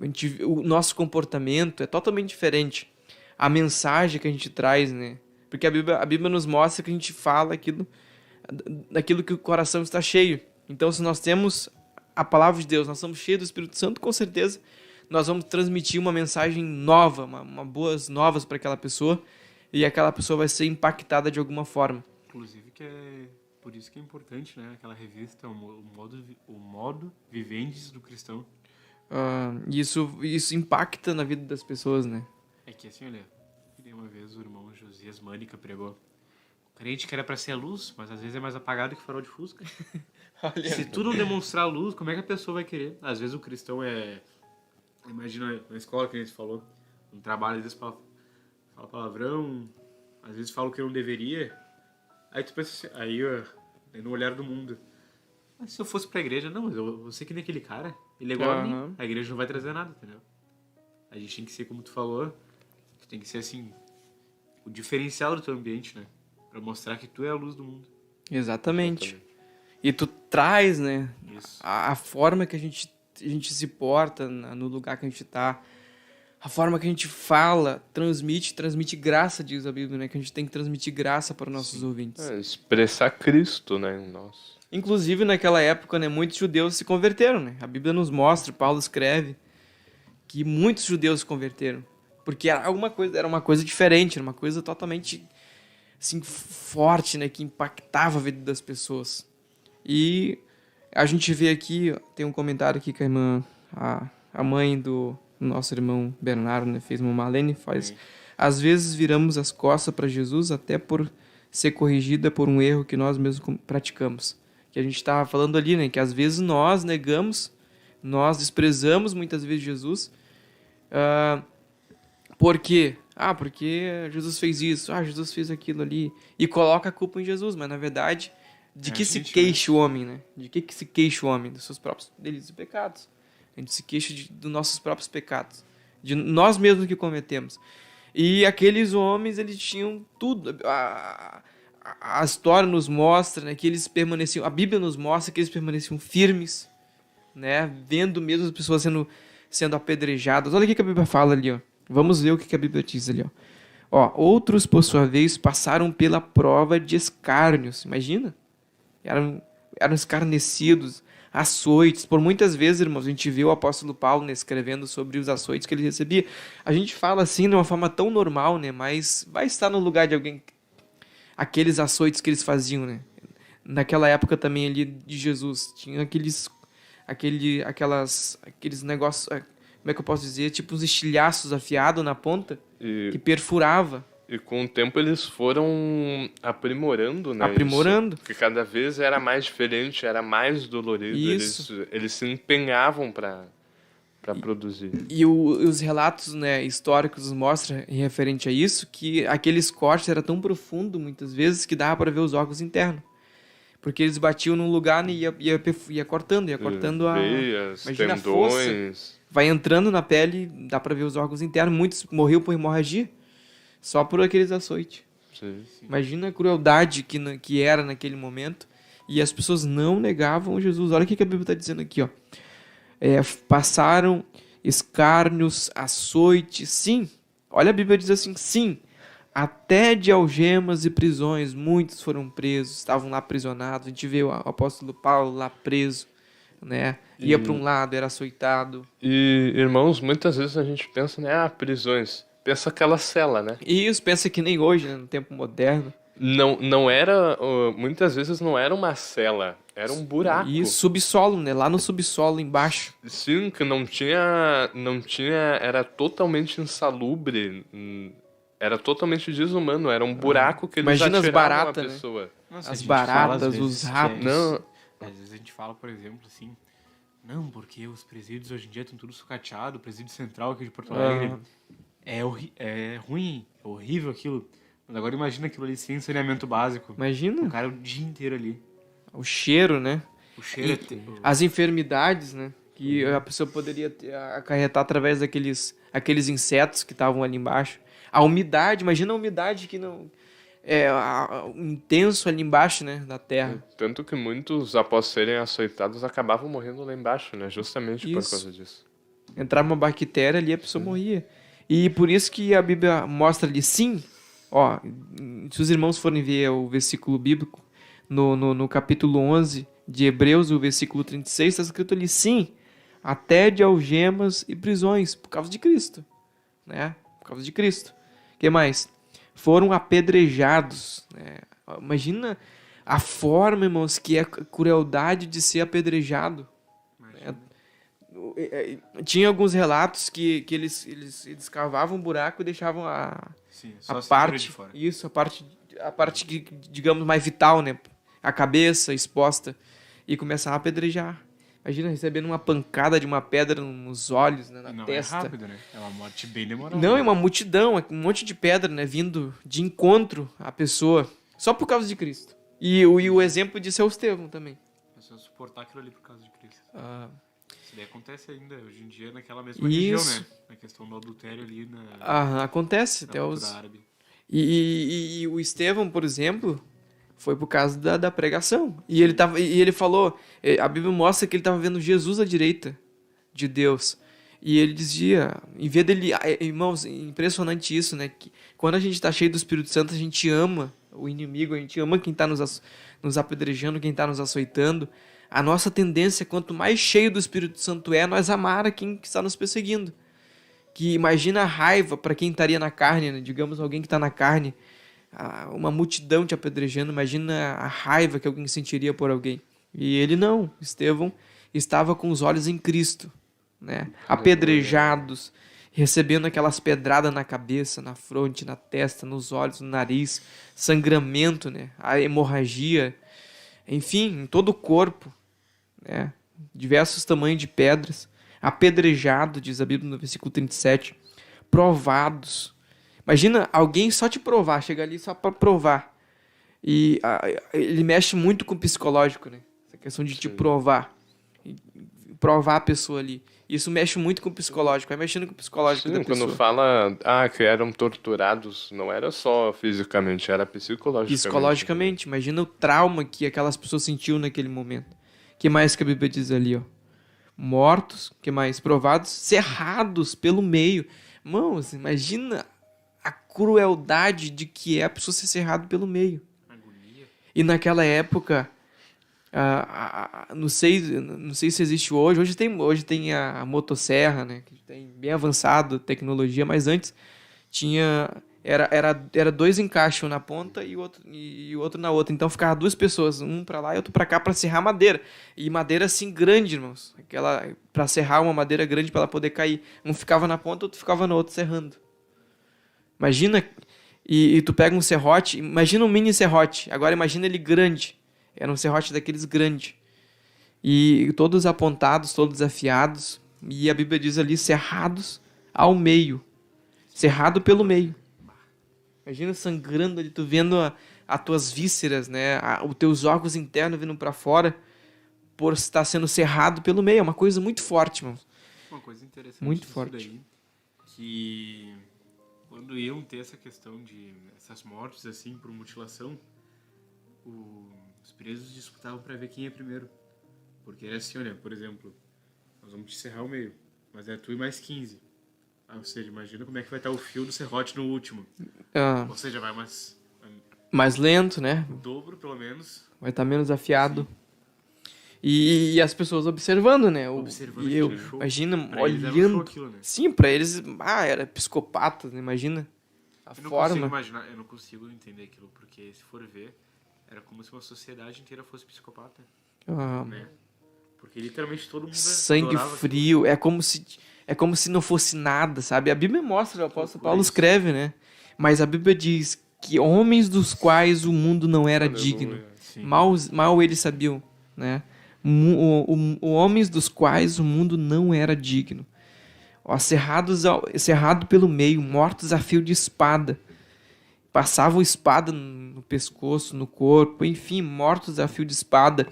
O nosso comportamento é totalmente diferente. A mensagem que a gente traz, né? Porque a Bíblia nos mostra que a gente fala daquilo que o coração está cheio. Então, se nós temos a palavra de Deus, nós somos cheios do Espírito Santo, com certeza nós vamos transmitir uma mensagem nova, uma boas novas para aquela pessoa, e aquela pessoa vai ser impactada de alguma forma. Inclusive, que é por isso que é importante, né? Aquela revista, o modo viventes do cristão. Isso impacta na vida das pessoas, né? É que assim, olha, uma vez o irmão Josias Mânica pregou: o crente que era para ser a luz, mas às vezes é mais apagado que farol de fusca. Se tu não demonstrar a luz, como é que a pessoa vai querer? Às vezes o cristão imagina na escola que a gente falou, no trabalho, às vezes fala palavrão, às vezes fala o que não deveria. Aí tu pensa assim, aí no olhar do mundo, mas se eu fosse pra igreja, não, mas eu vou ser que nem aquele cara, ele é igual a mim, a igreja não vai trazer nada, entendeu? A gente tem que ser, como tu falou, tu tem que ser assim, o diferencial do teu ambiente, né? Pra mostrar que tu é a luz do mundo. Exatamente. E tu traz, né, a forma que a gente se porta no lugar que a gente tá, a forma que a gente fala, transmite graça, diz a Bíblia, né? Que a gente tem que transmitir graça para os nossos ouvintes. Expressar Cristo, né, em nós. Inclusive, naquela época, né, muitos judeus se converteram, né? A Bíblia nos mostra, Paulo escreve, que muitos judeus se converteram. Porque era uma coisa diferente, era uma coisa totalmente assim, forte, né? Que impactava a vida das pessoas. E a gente vê aqui, tem um comentário aqui que a irmã, a mãe do nosso irmão Bernardo, né, fez uma Marlene, faz. Às vezes viramos as costas para Jesus até por ser corrigida por um erro que nós mesmos praticamos. Que a gente estava falando ali, né, que às vezes nós negamos, nós desprezamos muitas vezes Jesus. Por quê? Porque Jesus fez isso, Jesus fez aquilo ali, e coloca a culpa em Jesus, mas na verdade, de que se queixa o homem, né? De que se queixa o homem? Dos seus próprios delitos e pecados. A gente se queixa dos nossos próprios pecados, de nós mesmos que cometemos. E aqueles homens, eles tinham tudo. A história nos mostra, né, que eles permaneciam, a Bíblia nos mostra que eles permaneciam firmes, né, vendo mesmo as pessoas sendo apedrejadas. Olha o que a Bíblia fala ali, ó. Vamos ver o que a Bíblia diz ali, ó. Outros, por sua vez, passaram pela prova de escárnios. Imagina? Eram escarnecidos, açoites. Por muitas vezes, irmãos, a gente vê o apóstolo Paulo, né, escrevendo sobre os açoites que ele recebia. A gente fala assim de uma forma tão normal, né, mas vai estar no lugar de alguém. Aqueles açoites que eles faziam, né? Naquela época também ali de Jesus, tinha aqueles negócios, como é que eu posso dizer? Tipo uns estilhaços afiados na ponta, que perfurava. E com o tempo eles foram aprimorando, né? Aprimorando. Isso, porque cada vez era mais diferente, era mais dolorido. Isso. Eles se empenhavam para produzir. E os relatos, né, históricos mostram, em referente a isso, que aqueles cortes eram tão profundos, muitas vezes, que dava para ver os órgãos internos. Porque eles batiam num lugar e ia cortando a... Veias, Imagina a força. tendões. Vai entrando na pele, dá pra ver os órgãos internos. Muitos morriam por hemorragia, só por aqueles açoites. Sim. Imagina a crueldade que era naquele momento. E as pessoas não negavam Jesus. Olha o que a Bíblia está dizendo aqui, ó. Passaram escárnios, açoites, sim. Olha, a Bíblia diz assim, sim. Até de algemas e prisões, muitos foram presos, estavam lá aprisionados. A gente vê o apóstolo Paulo lá preso, né? Ia para um lado, era açoitado. E, irmãos, muitas vezes a gente pensa, né? Prisões. Pensa aquela cela, né? E isso, pensa que nem hoje, né, no tempo moderno. Não era... muitas vezes não era uma cela, era um buraco. E subsolo, né? Lá no subsolo, embaixo. Sim, que não tinha... Era totalmente insalubre. Era totalmente desumano. Era um buraco que eles Imagina as atiravam baratas, a né? pessoa. Nossa, As a gente fala, baratas, às vezes, os que ratos. Não, Às vezes a gente fala, por exemplo, assim, não, porque os presídios hoje em dia estão tudo sucateado, o presídio central aqui de Porto Alegre é ruim, é horrível aquilo. Mas agora imagina aquilo ali sem saneamento básico. Imagina. O cara o dia inteiro ali. O cheiro, né? O cheiro As enfermidades, né? Que a pessoa poderia acarretar através aqueles insetos que estavam ali embaixo. A umidade, imagina a umidade que não... intenso ali embaixo, né? Da terra. tanto que muitos, após serem açoitados, acabavam morrendo lá embaixo, né? Justamente por Isso. causa disso. Entrava uma bactéria ali, a pessoa morria. E por isso que a Bíblia mostra ali, sim, ó, se os irmãos forem ver o versículo bíblico, no capítulo 11 de Hebreus, o versículo 36, está escrito ali, sim, até de algemas e prisões, por causa de Cristo, né? Por causa de Cristo. O que mais? Foram apedrejados, né? Imagina a forma, irmãos, que é a crueldade de ser apedrejado. Tinha alguns relatos que eles cavavam um buraco e deixavam a parte de fora. Isso, a parte que, digamos, mais vital, né? A cabeça exposta e começava a apedrejar. Imagina recebendo uma pancada de uma pedra nos olhos, né, na testa. É rápido, né? É uma morte bem demorada. Não, é uma multidão, um monte de pedra, né, vindo de encontro à pessoa, só por causa de Cristo. E o exemplo disso é o Estevão também. É só suportar aquilo ali por causa de Cristo. Isso daí acontece ainda, hoje em dia, naquela mesma região, né? Na questão do adultério ali acontece na até cultura árabe. E o Estevão, por exemplo, foi por causa da pregação. E ele falou, a Bíblia mostra que ele estava vendo Jesus à direita de Deus. E ele dizia, em vez dele... Irmãos, impressionante isso, né? Que quando a gente está cheio do Espírito Santo, a gente ama o inimigo, a gente ama quem está nos apedrejando, quem está nos açoitando. A nossa tendência, quanto mais cheio do Espírito Santo nós amar a quem está nos perseguindo. Que imagina a raiva para quem estaria na carne, né? Digamos, alguém que está na carne, uma multidão te apedrejando, imagina a raiva que alguém sentiria por alguém. E ele não, Estevão estava com os olhos em Cristo, né? Apedrejados, recebendo aquelas pedradas na cabeça, na fronte, na testa, nos olhos, no nariz, sangramento, né? A hemorragia, enfim, em todo o corpo, né? Diversos tamanhos de pedras, apedrejado, diz a Bíblia no versículo 37, provados. Imagina alguém só te provar, chega ali só para provar. E ele mexe muito com o psicológico, né? Essa questão de te provar. Provar a pessoa ali. Isso mexe muito com o psicológico, vai mexendo com o psicológico da pessoa. Quando fala que eram torturados, não era só fisicamente, era psicologicamente. Psicologicamente, imagina o trauma que aquelas pessoas sentiam naquele momento. O que mais que a Bíblia diz ali, ó? Mortos, que mais? Provados, cerrados pelo meio. Irmãos, imagina a crueldade de que é a pessoa ser cerrado pelo meio. Agonia. E naquela época, não sei se existe hoje. Hoje tem a motosserra, né? Que tem bem avançado tecnologia, mas antes tinha era dois encaixes, um na ponta e o outro na outra. Então ficava duas pessoas, um para lá e outro para cá, para serrar madeira. E madeira assim grande, irmãos. Para serrar uma madeira grande para ela poder cair. Um ficava na ponta, outro ficava no outro serrando. Imagina, e tu pega um serrote, imagina um mini serrote. Agora imagina ele grande. Era um serrote daqueles grandes. E todos apontados, todos afiados. E a Bíblia diz ali, cerrados ao meio. Cerrado pelo meio. Imagina sangrando ali, tu vendo as tuas vísceras, né? Os teus órgãos internos vindo para fora por estar sendo cerrado pelo meio. É uma coisa muito forte, irmão. Uma coisa interessante Muito disso forte. daí, que quando iam ter essa questão de essas mortes assim por mutilação, os presos disputavam para ver quem é primeiro. Porque era assim, olha, por exemplo, nós vamos te serrar o meio, mas é tu e mais 15. Ou seja, imagina como é que vai estar o fio do serrote no último. Ou seja, vai Mais lento, né? o dobro, pelo menos. Vai estar menos afiado. E as pessoas observando, né? Observando e eu, aquele show. imagina, Pra eles era um olhando. show aquilo, né? Sim, pra eles, era psicopata, né? Imagina a Eu não consigo forma. imaginar, eu não consigo entender aquilo, porque se for ver, era como se uma sociedade inteira fosse psicopata, né? Porque literalmente todo mundo Sangue adorava frio, é como se não fosse nada, sabe? A Bíblia mostra, o apóstolo Paulo escreve, né? Mas a Bíblia diz que homens dos quais o mundo não era digno. Sim. Mal eles sabiam, né? Homens dos quais o mundo não era digno. Ó, cerrado pelo meio, mortos a fio de espada. Passavam espada no pescoço, no corpo, enfim, mortos a fio de espada.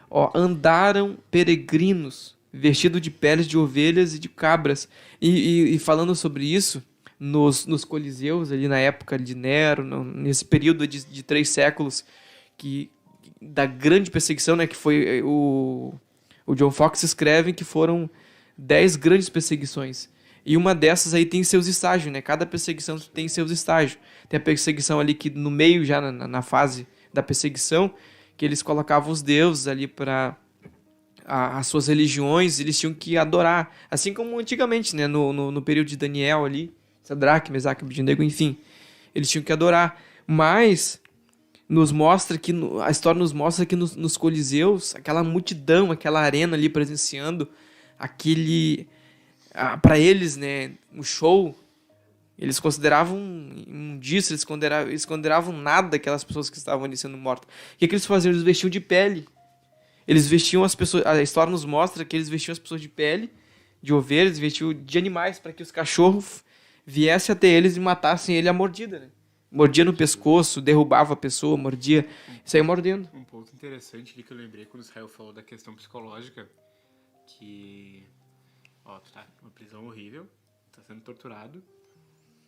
Ó, andaram peregrinos, vestidos de peles de ovelhas e de cabras. E falando sobre isso, nos Coliseus, ali na época de Nero, nesse período de 3 séculos, da grande perseguição, né, que foi o John Fox escreve que foram 10 grandes perseguições. E uma dessas aí tem seus estágios, né? Cada perseguição tem seus estágios. Tem a perseguição ali que no meio, já na fase da perseguição, que eles colocavam os deuses ali para as suas religiões, eles tinham que adorar. Assim como antigamente, né? No período de Daniel ali, Sadraque, Mesaque, Abednego, enfim. Eles tinham que adorar. Mas nos mostra que a história nos mostra que nos Coliseus, aquela multidão, aquela arena ali presenciando aquele, para eles, né, um show, eles consideravam disso, eles consideravam nada aquelas pessoas que estavam ali sendo mortas. O que eles faziam? Eles vestiam de pele. Eles vestiam as pessoas, a história nos mostra que eles vestiam as pessoas de pele, de ovelhas, vestiam de animais para que os cachorros viessem até eles e matassem ele à mordida, né? Mordia no pescoço, derrubava a pessoa, mordia, saía mordendo. Um ponto interessante ali que eu lembrei quando o Israel falou da questão psicológica, que, tu tá numa prisão horrível, tá sendo torturado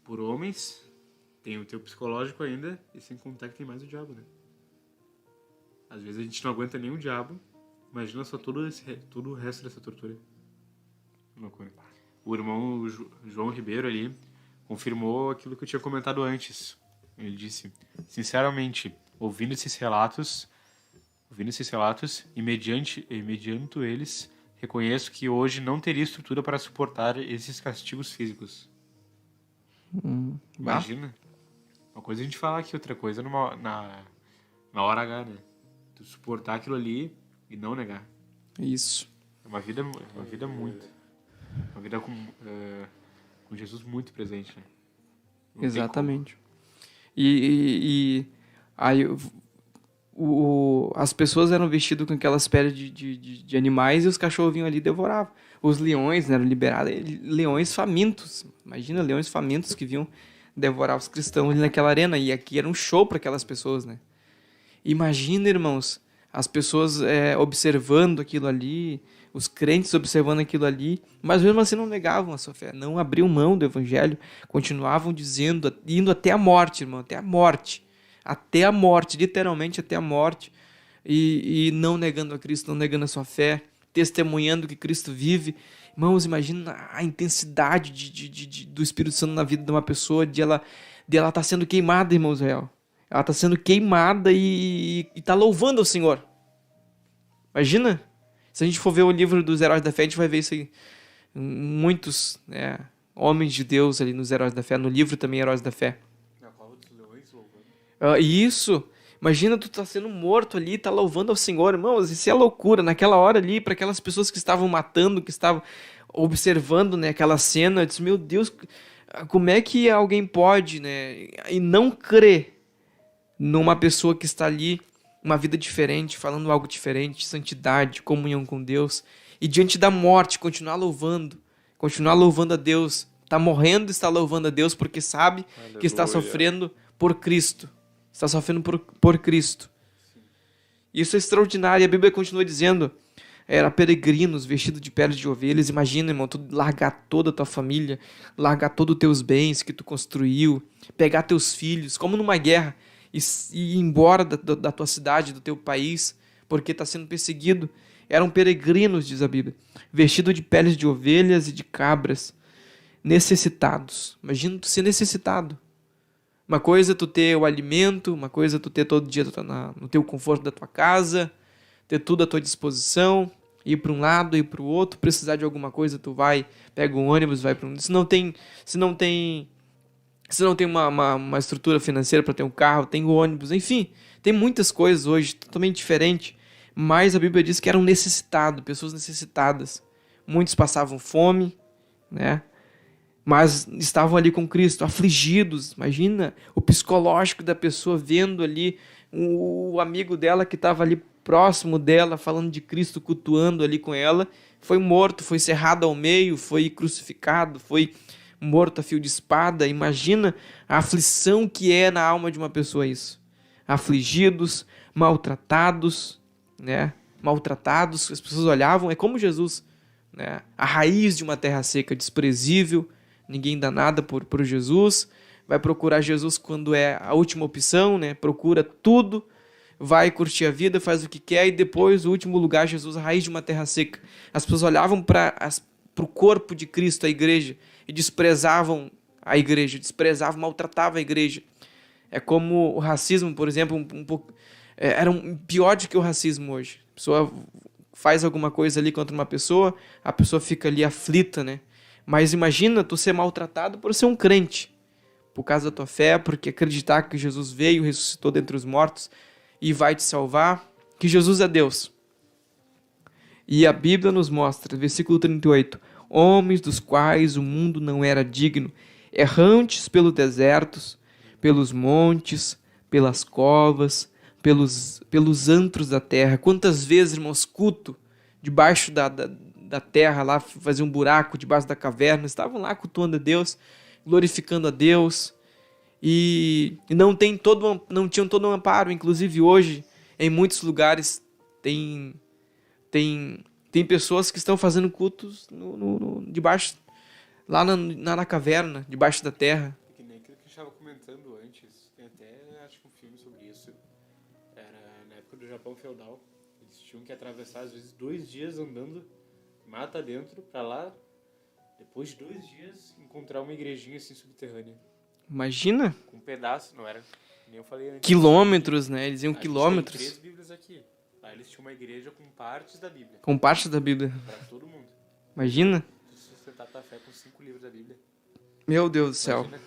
por homens, tem o teu psicológico ainda, e sem contar que tem mais o diabo, né? Às vezes a gente não aguenta nem o diabo, imagina só todo o resto dessa tortura. Loucura. O irmão João Ribeiro ali confirmou aquilo que eu tinha comentado antes. Ele disse, sinceramente, ouvindo esses relatos, e mediante eles, reconheço que hoje não teria estrutura para suportar esses castigos físicos. Imagina. Uma coisa a gente falar aqui, outra coisa na hora H, né? Tu suportar aquilo ali e não negar. Isso. É uma vida muito. Uma vida com Jesus muito presente, né? Não exatamente. E aí as pessoas eram vestidas com aquelas peles de animais e os cachorros vinham ali e devoravam. Os leões, né, eram liberados. Leões famintos. Imagina, leões famintos que vinham devorar os cristãos ali naquela arena. E aqui era um show para aquelas pessoas, né? Imagina, irmãos, as pessoas observando aquilo ali, os crentes observando aquilo ali, mas mesmo assim não negavam a sua fé, não abriam mão do evangelho, continuavam dizendo, indo até a morte, irmão, até a morte, literalmente até a morte, e não negando a Cristo, não negando a sua fé, testemunhando que Cristo vive. Irmãos, imagina a intensidade do Espírito Santo na vida de uma pessoa, de ela estar sendo queimada, irmão Israel. Ela está sendo queimada e está louvando ao Senhor. Imagina. Se a gente for ver o livro dos Heróis da Fé, a gente vai ver isso aí. Muitos homens de Deus ali nos Heróis da Fé. No livro também, Heróis da Fé. Na cova dos leões louvando. Isso. Imagina tu tá sendo morto ali, tá louvando ao Senhor. Irmãos, isso é loucura. Naquela hora ali, para aquelas pessoas que estavam matando, que estavam observando, né, aquela cena, eu disse, meu Deus, como é que alguém pode, né, e não crer numa pessoa que está ali, uma vida diferente, falando algo diferente, santidade, comunhão com Deus, e diante da morte, continuar louvando a Deus, está morrendo e está louvando a Deus, porque sabe que está sofrendo por Cristo. Está sofrendo por Cristo. Isso é extraordinário. E a Bíblia continua dizendo, era peregrinos vestidos de peles de ovelhas. Imagina, irmão, tu largar toda a tua família, largar todos os teus bens que tu construiu, pegar teus filhos, como numa guerra, e ir embora da tua cidade, do teu país, porque está sendo perseguido. Eram peregrinos, diz a Bíblia, vestidos de peles de ovelhas e de cabras, necessitados. Imagina tu ser necessitado. Uma coisa é tu ter o alimento, uma coisa é tu ter todo dia no teu conforto da tua casa, ter tudo à tua disposição, ir para um lado, ir para o outro, precisar de alguma coisa, tu vai, pega um ônibus, vai para um... Se não tem uma estrutura financeira para ter um carro, tem o ônibus, enfim, tem muitas coisas hoje totalmente diferentes, mas a Bíblia diz que eram necessitados, pessoas necessitadas. Muitos passavam fome, né? Mas estavam ali com Cristo, afligidos. Imagina o psicológico da pessoa vendo ali o amigo dela que estava ali próximo dela, falando de Cristo, cultuando ali com ela, foi morto, foi cerrado ao meio, foi crucificado, foi morto a fio de espada. Imagina a aflição que é na alma de uma pessoa isso. Afligidos, maltratados, né? Maltratados, as pessoas olhavam, é como Jesus, né? A raiz de uma terra seca, desprezível. Ninguém dá nada por Jesus, vai procurar Jesus quando é a última opção, né? Procura tudo, vai curtir a vida, faz o que quer, e depois, o último lugar, Jesus, a raiz de uma terra seca. As pessoas olhavam para o corpo de Cristo, a igreja, e desprezavam a igreja, desprezavam, maltratavam a igreja. É como o racismo, por exemplo, um pouco, era pior do que o racismo hoje. A pessoa faz alguma coisa ali contra uma pessoa, a pessoa fica ali aflita, né? Mas imagina tu ser maltratado por ser um crente, por causa da tua fé, porque acreditar que Jesus veio, ressuscitou dentre os mortos e vai te salvar, que Jesus é Deus. E a Bíblia nos mostra, versículo 38, homens dos quais o mundo não era digno, errantes pelos desertos, pelos montes, pelas covas, pelos antros da terra. Quantas vezes, irmãos, culto debaixo da terra, lá fazia um buraco debaixo da caverna, estavam lá cultuando a Deus, glorificando a Deus, e não tinham todo um amparo. Inclusive hoje, em muitos lugares, tem pessoas que estão fazendo cultos debaixo, lá na caverna, debaixo da terra. Que nem aquilo que a gente estava comentando antes, tem até, acho que um filme sobre isso, era na época do Japão feudal, eles tinham que atravessar, às vezes, 2 dias andando mata dentro, pra lá, depois de 2 dias, encontrar uma igrejinha assim subterrânea. Imagina? Com um pedaço, não era, nem eu falei antes. Quilômetros, né? Eles iam A quilômetros. gente tem 3 Bíblias aqui. Lá eles tinham uma igreja com partes da Bíblia. Com parte da Bíblia. Pra todo mundo. Imagina? Se sustentar tua fé com 5 livros da Bíblia. Meu Deus do céu. Imagina.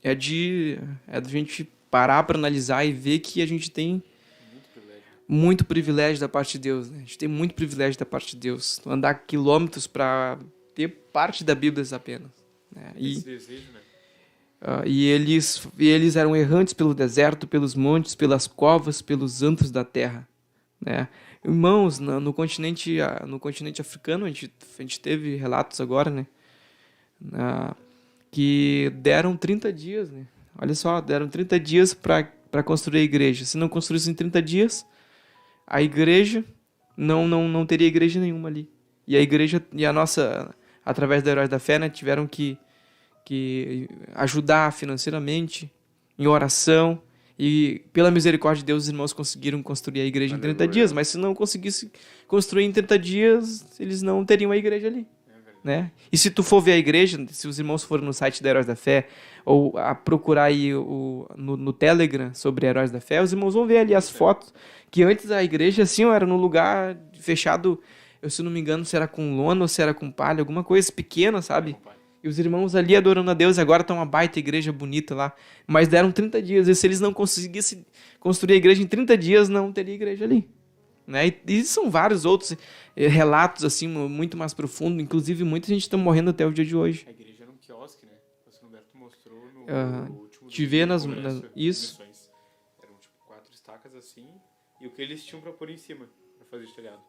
É de gente parar para analisar e ver que a gente tem muito privilégio da parte de Deus, né? A gente tem muito privilégio da parte de Deus. Andar quilômetros para ter parte da Bíblia apenas, né? Esse desejo, né? E eles eram errantes pelo deserto, pelos montes, pelas covas, pelos antros da terra, né? Irmãos, no continente africano, a gente teve relatos agora, né? Que deram 30 dias, né? Olha só, deram 30 dias para construir a igreja. Se não construísse em 30 dias, a igreja não teria igreja nenhuma ali. E a igreja e a nossa, através da Heróis da Fé, né, tiveram que ajudar financeiramente, em oração, e pela misericórdia de Deus, os irmãos conseguiram construir a igreja em 30 dias, mas se não conseguisse construir em 30 dias, eles não teriam a igreja ali. Né? E se tu for ver a igreja, se os irmãos forem no site da Heróis da Fé, ou a procurar aí no Telegram sobre Heróis da Fé, os irmãos vão ver ali as fotos, que antes a igreja assim era num lugar fechado, eu se não me engano, se era com lona ou se era com palha, alguma coisa pequena, sabe? E os irmãos ali adorando a Deus, agora está uma baita igreja bonita lá, mas deram 30 dias, e se eles não conseguissem construir a igreja em 30 dias, não teria igreja ali. Né? E são vários outros relatos assim, muito mais profundos, inclusive muita gente está morrendo até o dia de hoje. A igreja era um quiosque, né? O Sr. Humberto mostrou no último te vê nas isso. Eram tipo 4 estacas assim, e o que eles tinham para pôr em cima, para fazer o telhado.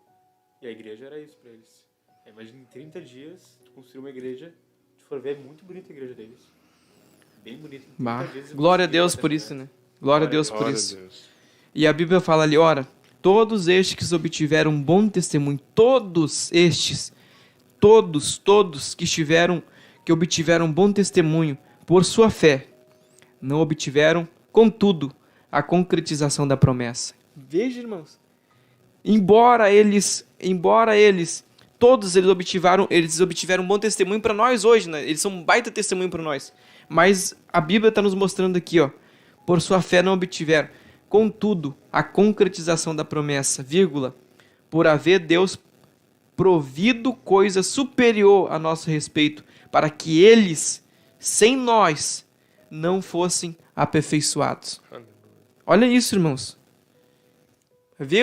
E a igreja era isso para eles. Imagina em 30 dias, tu construir uma igreja, tu for ver, é muito bonita a igreja deles. Bem bonita. Glória a Deus por isso, né? Glória a Deus por Glória a isso. Deus. E a Bíblia fala ali, ora, todos estes que obtiveram bom testemunho, todos estes, todos que obtiveram bom testemunho por sua fé, não obtiveram, contudo, a concretização da promessa. Veja, irmãos, embora eles, todos eles obtiveram um bom testemunho para nós hoje, né? Eles são um baita testemunho para nós. Mas a Bíblia está nos mostrando aqui, ó, por sua fé não obtiveram. Contudo, a concretização da promessa, vírgula, por haver Deus provido coisa superior a nosso respeito, para que eles, sem nós, não fossem aperfeiçoados. Olha isso, irmãos. Vê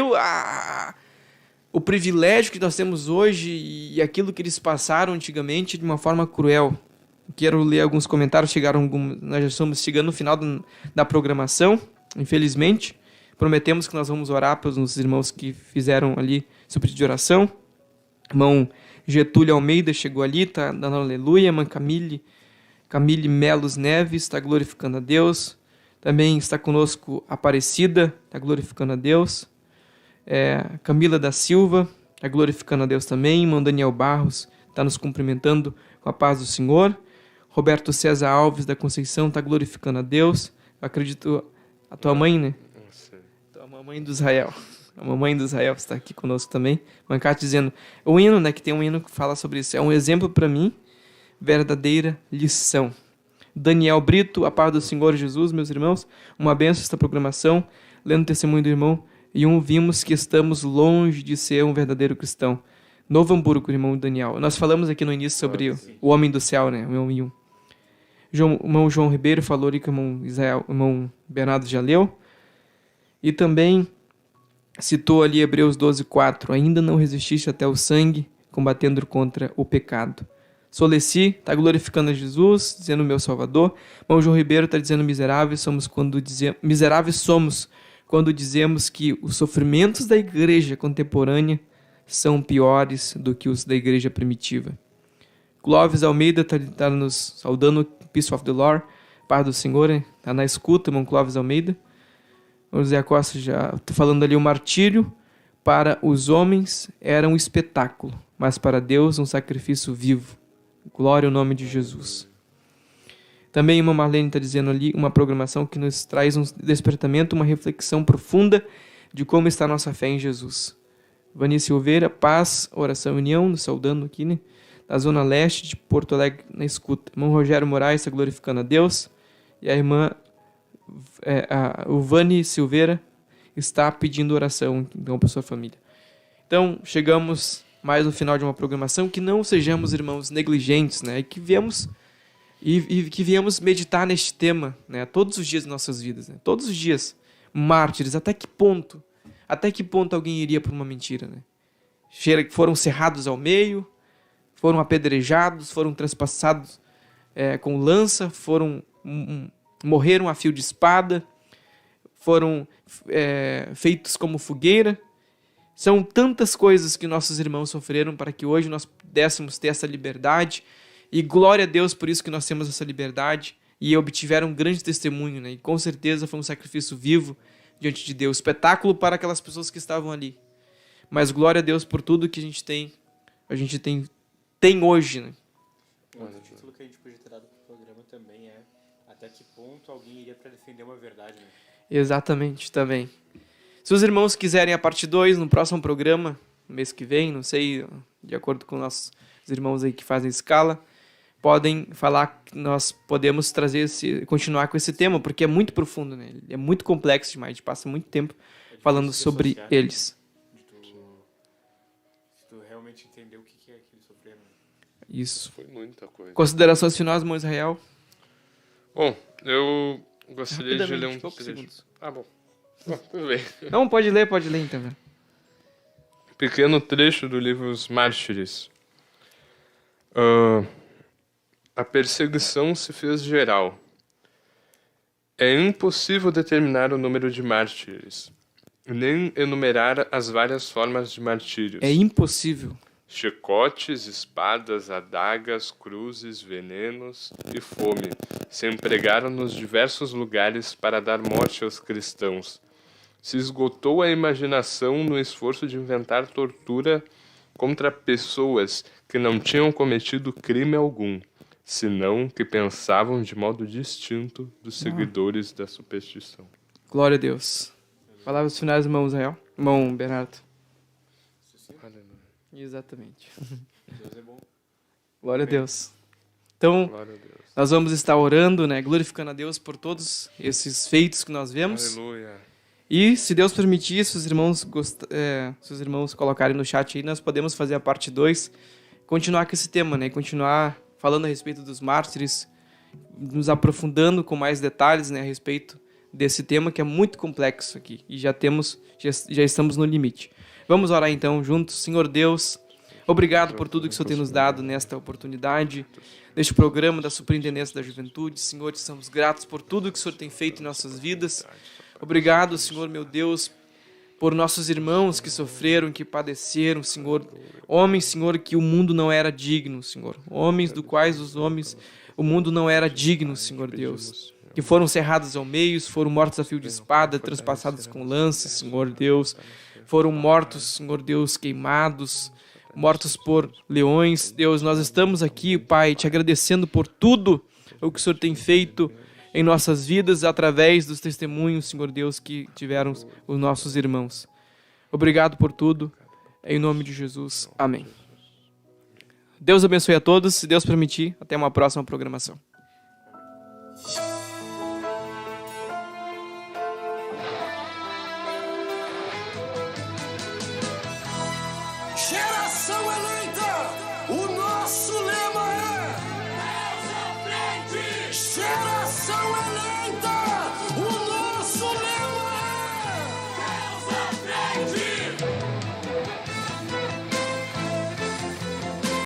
o privilégio que nós temos hoje e aquilo que eles passaram antigamente de uma forma cruel. Quero ler alguns comentários, nós já estamos chegando no final da programação, infelizmente. Prometemos que nós vamos orar pelos irmãos que fizeram ali seu pedido de oração. Irmão Getúlio Almeida chegou ali, está dando aleluia. Irmã Camille Melos Neves está glorificando a Deus. Também está conosco Aparecida, está glorificando a Deus. Camila da Silva está glorificando a Deus também. Irmão Daniel Barros está nos cumprimentando com a paz do Senhor. Roberto César Alves da Conceição está glorificando a Deus. Eu acredito, a tua mãe, né? Sim. A mamãe do Israel. A mamãe do Israel está aqui conosco também. Mancate dizendo, o hino, né, que tem um hino que fala sobre isso. É um exemplo para mim, verdadeira lição. Daniel Brito, a paz do Senhor Jesus, meus irmãos. Uma bênção esta programação. Lendo o testemunho do irmão. E vimos que estamos longe de ser um verdadeiro cristão. Novo Hamburgo, irmão Daniel. Nós falamos aqui no início sobre o homem do céu, né? O irmão João Ribeiro falou ali que o irmão Bernardo já leu. E também citou ali Hebreus 12:4. Ainda não resististe até o sangue, combatendo contra o pecado. Soleci está glorificando a Jesus, dizendo meu Salvador. Irmão João Ribeiro está dizendo miseráveis somos quando dizemos que os sofrimentos da igreja contemporânea são piores do que os da igreja primitiva. Clóvis Almeida está nos saudando, Peace of the Lord, paz do Senhor, está na escuta, irmão Clóvis Almeida. O José Costa já está falando ali, o martírio para os homens era um espetáculo, mas para Deus um sacrifício vivo. Glória ao nome de Jesus. Também a irmã Marlene está dizendo ali uma programação que nos traz um despertamento, uma reflexão profunda de como está a nossa fé em Jesus. Vani Silveira, paz, oração e união, nos saudando aqui, né? Da Zona Leste de Porto Alegre, na escuta. Irmão Rogério Moraes está glorificando a Deus. E a irmã o Vani Silveira está pedindo oração então, para sua família. Então, chegamos mais no final de uma programação, que não sejamos, irmãos, negligentes, né? E que viemos meditar neste tema, né? Todos os dias de nossas vidas, né? Todos os dias. Mártires, até que ponto alguém iria por uma mentira, né? Foram cerrados ao meio, foram apedrejados, foram transpassados com lança, morreram a fio de espada, foram feitos como fogueira. São tantas coisas que nossos irmãos sofreram para que hoje nós pudéssemos ter essa liberdade. E glória a Deus por isso que nós temos essa liberdade. E obtiveram um grande testemunho, né? E com certeza foi um sacrifício vivo diante de Deus. Espetáculo para aquelas pessoas que estavam ali. Mas glória a Deus por tudo que a gente tem hoje, né? O título que a gente podia ter dado para o programa também é até que ponto alguém iria para defender uma verdade, né? Exatamente, também. Se os irmãos quiserem a parte 2 no próximo programa, no mês que vem, não sei, de acordo com nossos irmãos aí que fazem escala, podem falar que nós podemos continuar com esse tema, porque é muito profundo, né? É muito complexo demais, a gente passa muito tempo falando sobre eles. Se tu realmente entender o que é aquilo sofrendo. Isso. Foi muita coisa. Considerações finais, irmão Israel? Bom, eu gostaria de ler um poucos trecho. segundos. Bom, tudo bem. Não, pode ler então. Velho. Pequeno trecho do livro Os Mártires. A perseguição se fez geral. É impossível determinar o número de mártires, nem enumerar as várias formas de martírios. É impossível. Chicotes, espadas, adagas, cruzes, venenos e fome se empregaram nos diversos lugares para dar morte aos cristãos. Se esgotou a imaginação no esforço de inventar tortura contra pessoas que não tinham cometido crime algum, senão que pensavam de modo distinto dos seguidores da superstição. Glória a Deus. Palavras finais, irmão Israel. Irmão Bernardo. Exatamente. Deus é bom. Glória a Deus. Então, Glória a Deus. nós vamos estar orando, né, glorificando a Deus por todos esses feitos que nós vemos. Aleluia. E, se Deus permitir, se os irmãos, se os irmãos colocarem no chat aí, nós podemos fazer a parte 2, continuar com esse tema, né, continuar falando a respeito dos mártires, nos aprofundando com mais detalhes, né, a respeito desse tema que é muito complexo aqui. E já estamos no limite. Vamos orar então juntos. Senhor Deus, obrigado por tudo que o Senhor tem nos dado nesta oportunidade, neste programa da Superintendência da Juventude. Senhor, estamos gratos por tudo que o Senhor tem feito em nossas vidas. Obrigado, Senhor, meu Deus, por nossos irmãos que sofreram, que padeceram, Senhor. Homens, Senhor, que o mundo não era digno, Senhor. Homens do quais o mundo não era digno, Senhor Deus. Que foram cerrados ao meio, foram mortos a fio de espada, transpassados com lanças, Senhor Deus. Foram mortos, Senhor Deus, queimados, mortos por leões. Deus, nós estamos aqui, Pai, te agradecendo por tudo o que o Senhor tem feito em nossas vidas, através dos testemunhos, Senhor Deus, que tiveram os nossos irmãos. Obrigado por tudo, em nome de Jesus. Amém. Deus abençoe a todos, se Deus permitir, até uma próxima programação. Geração eleita!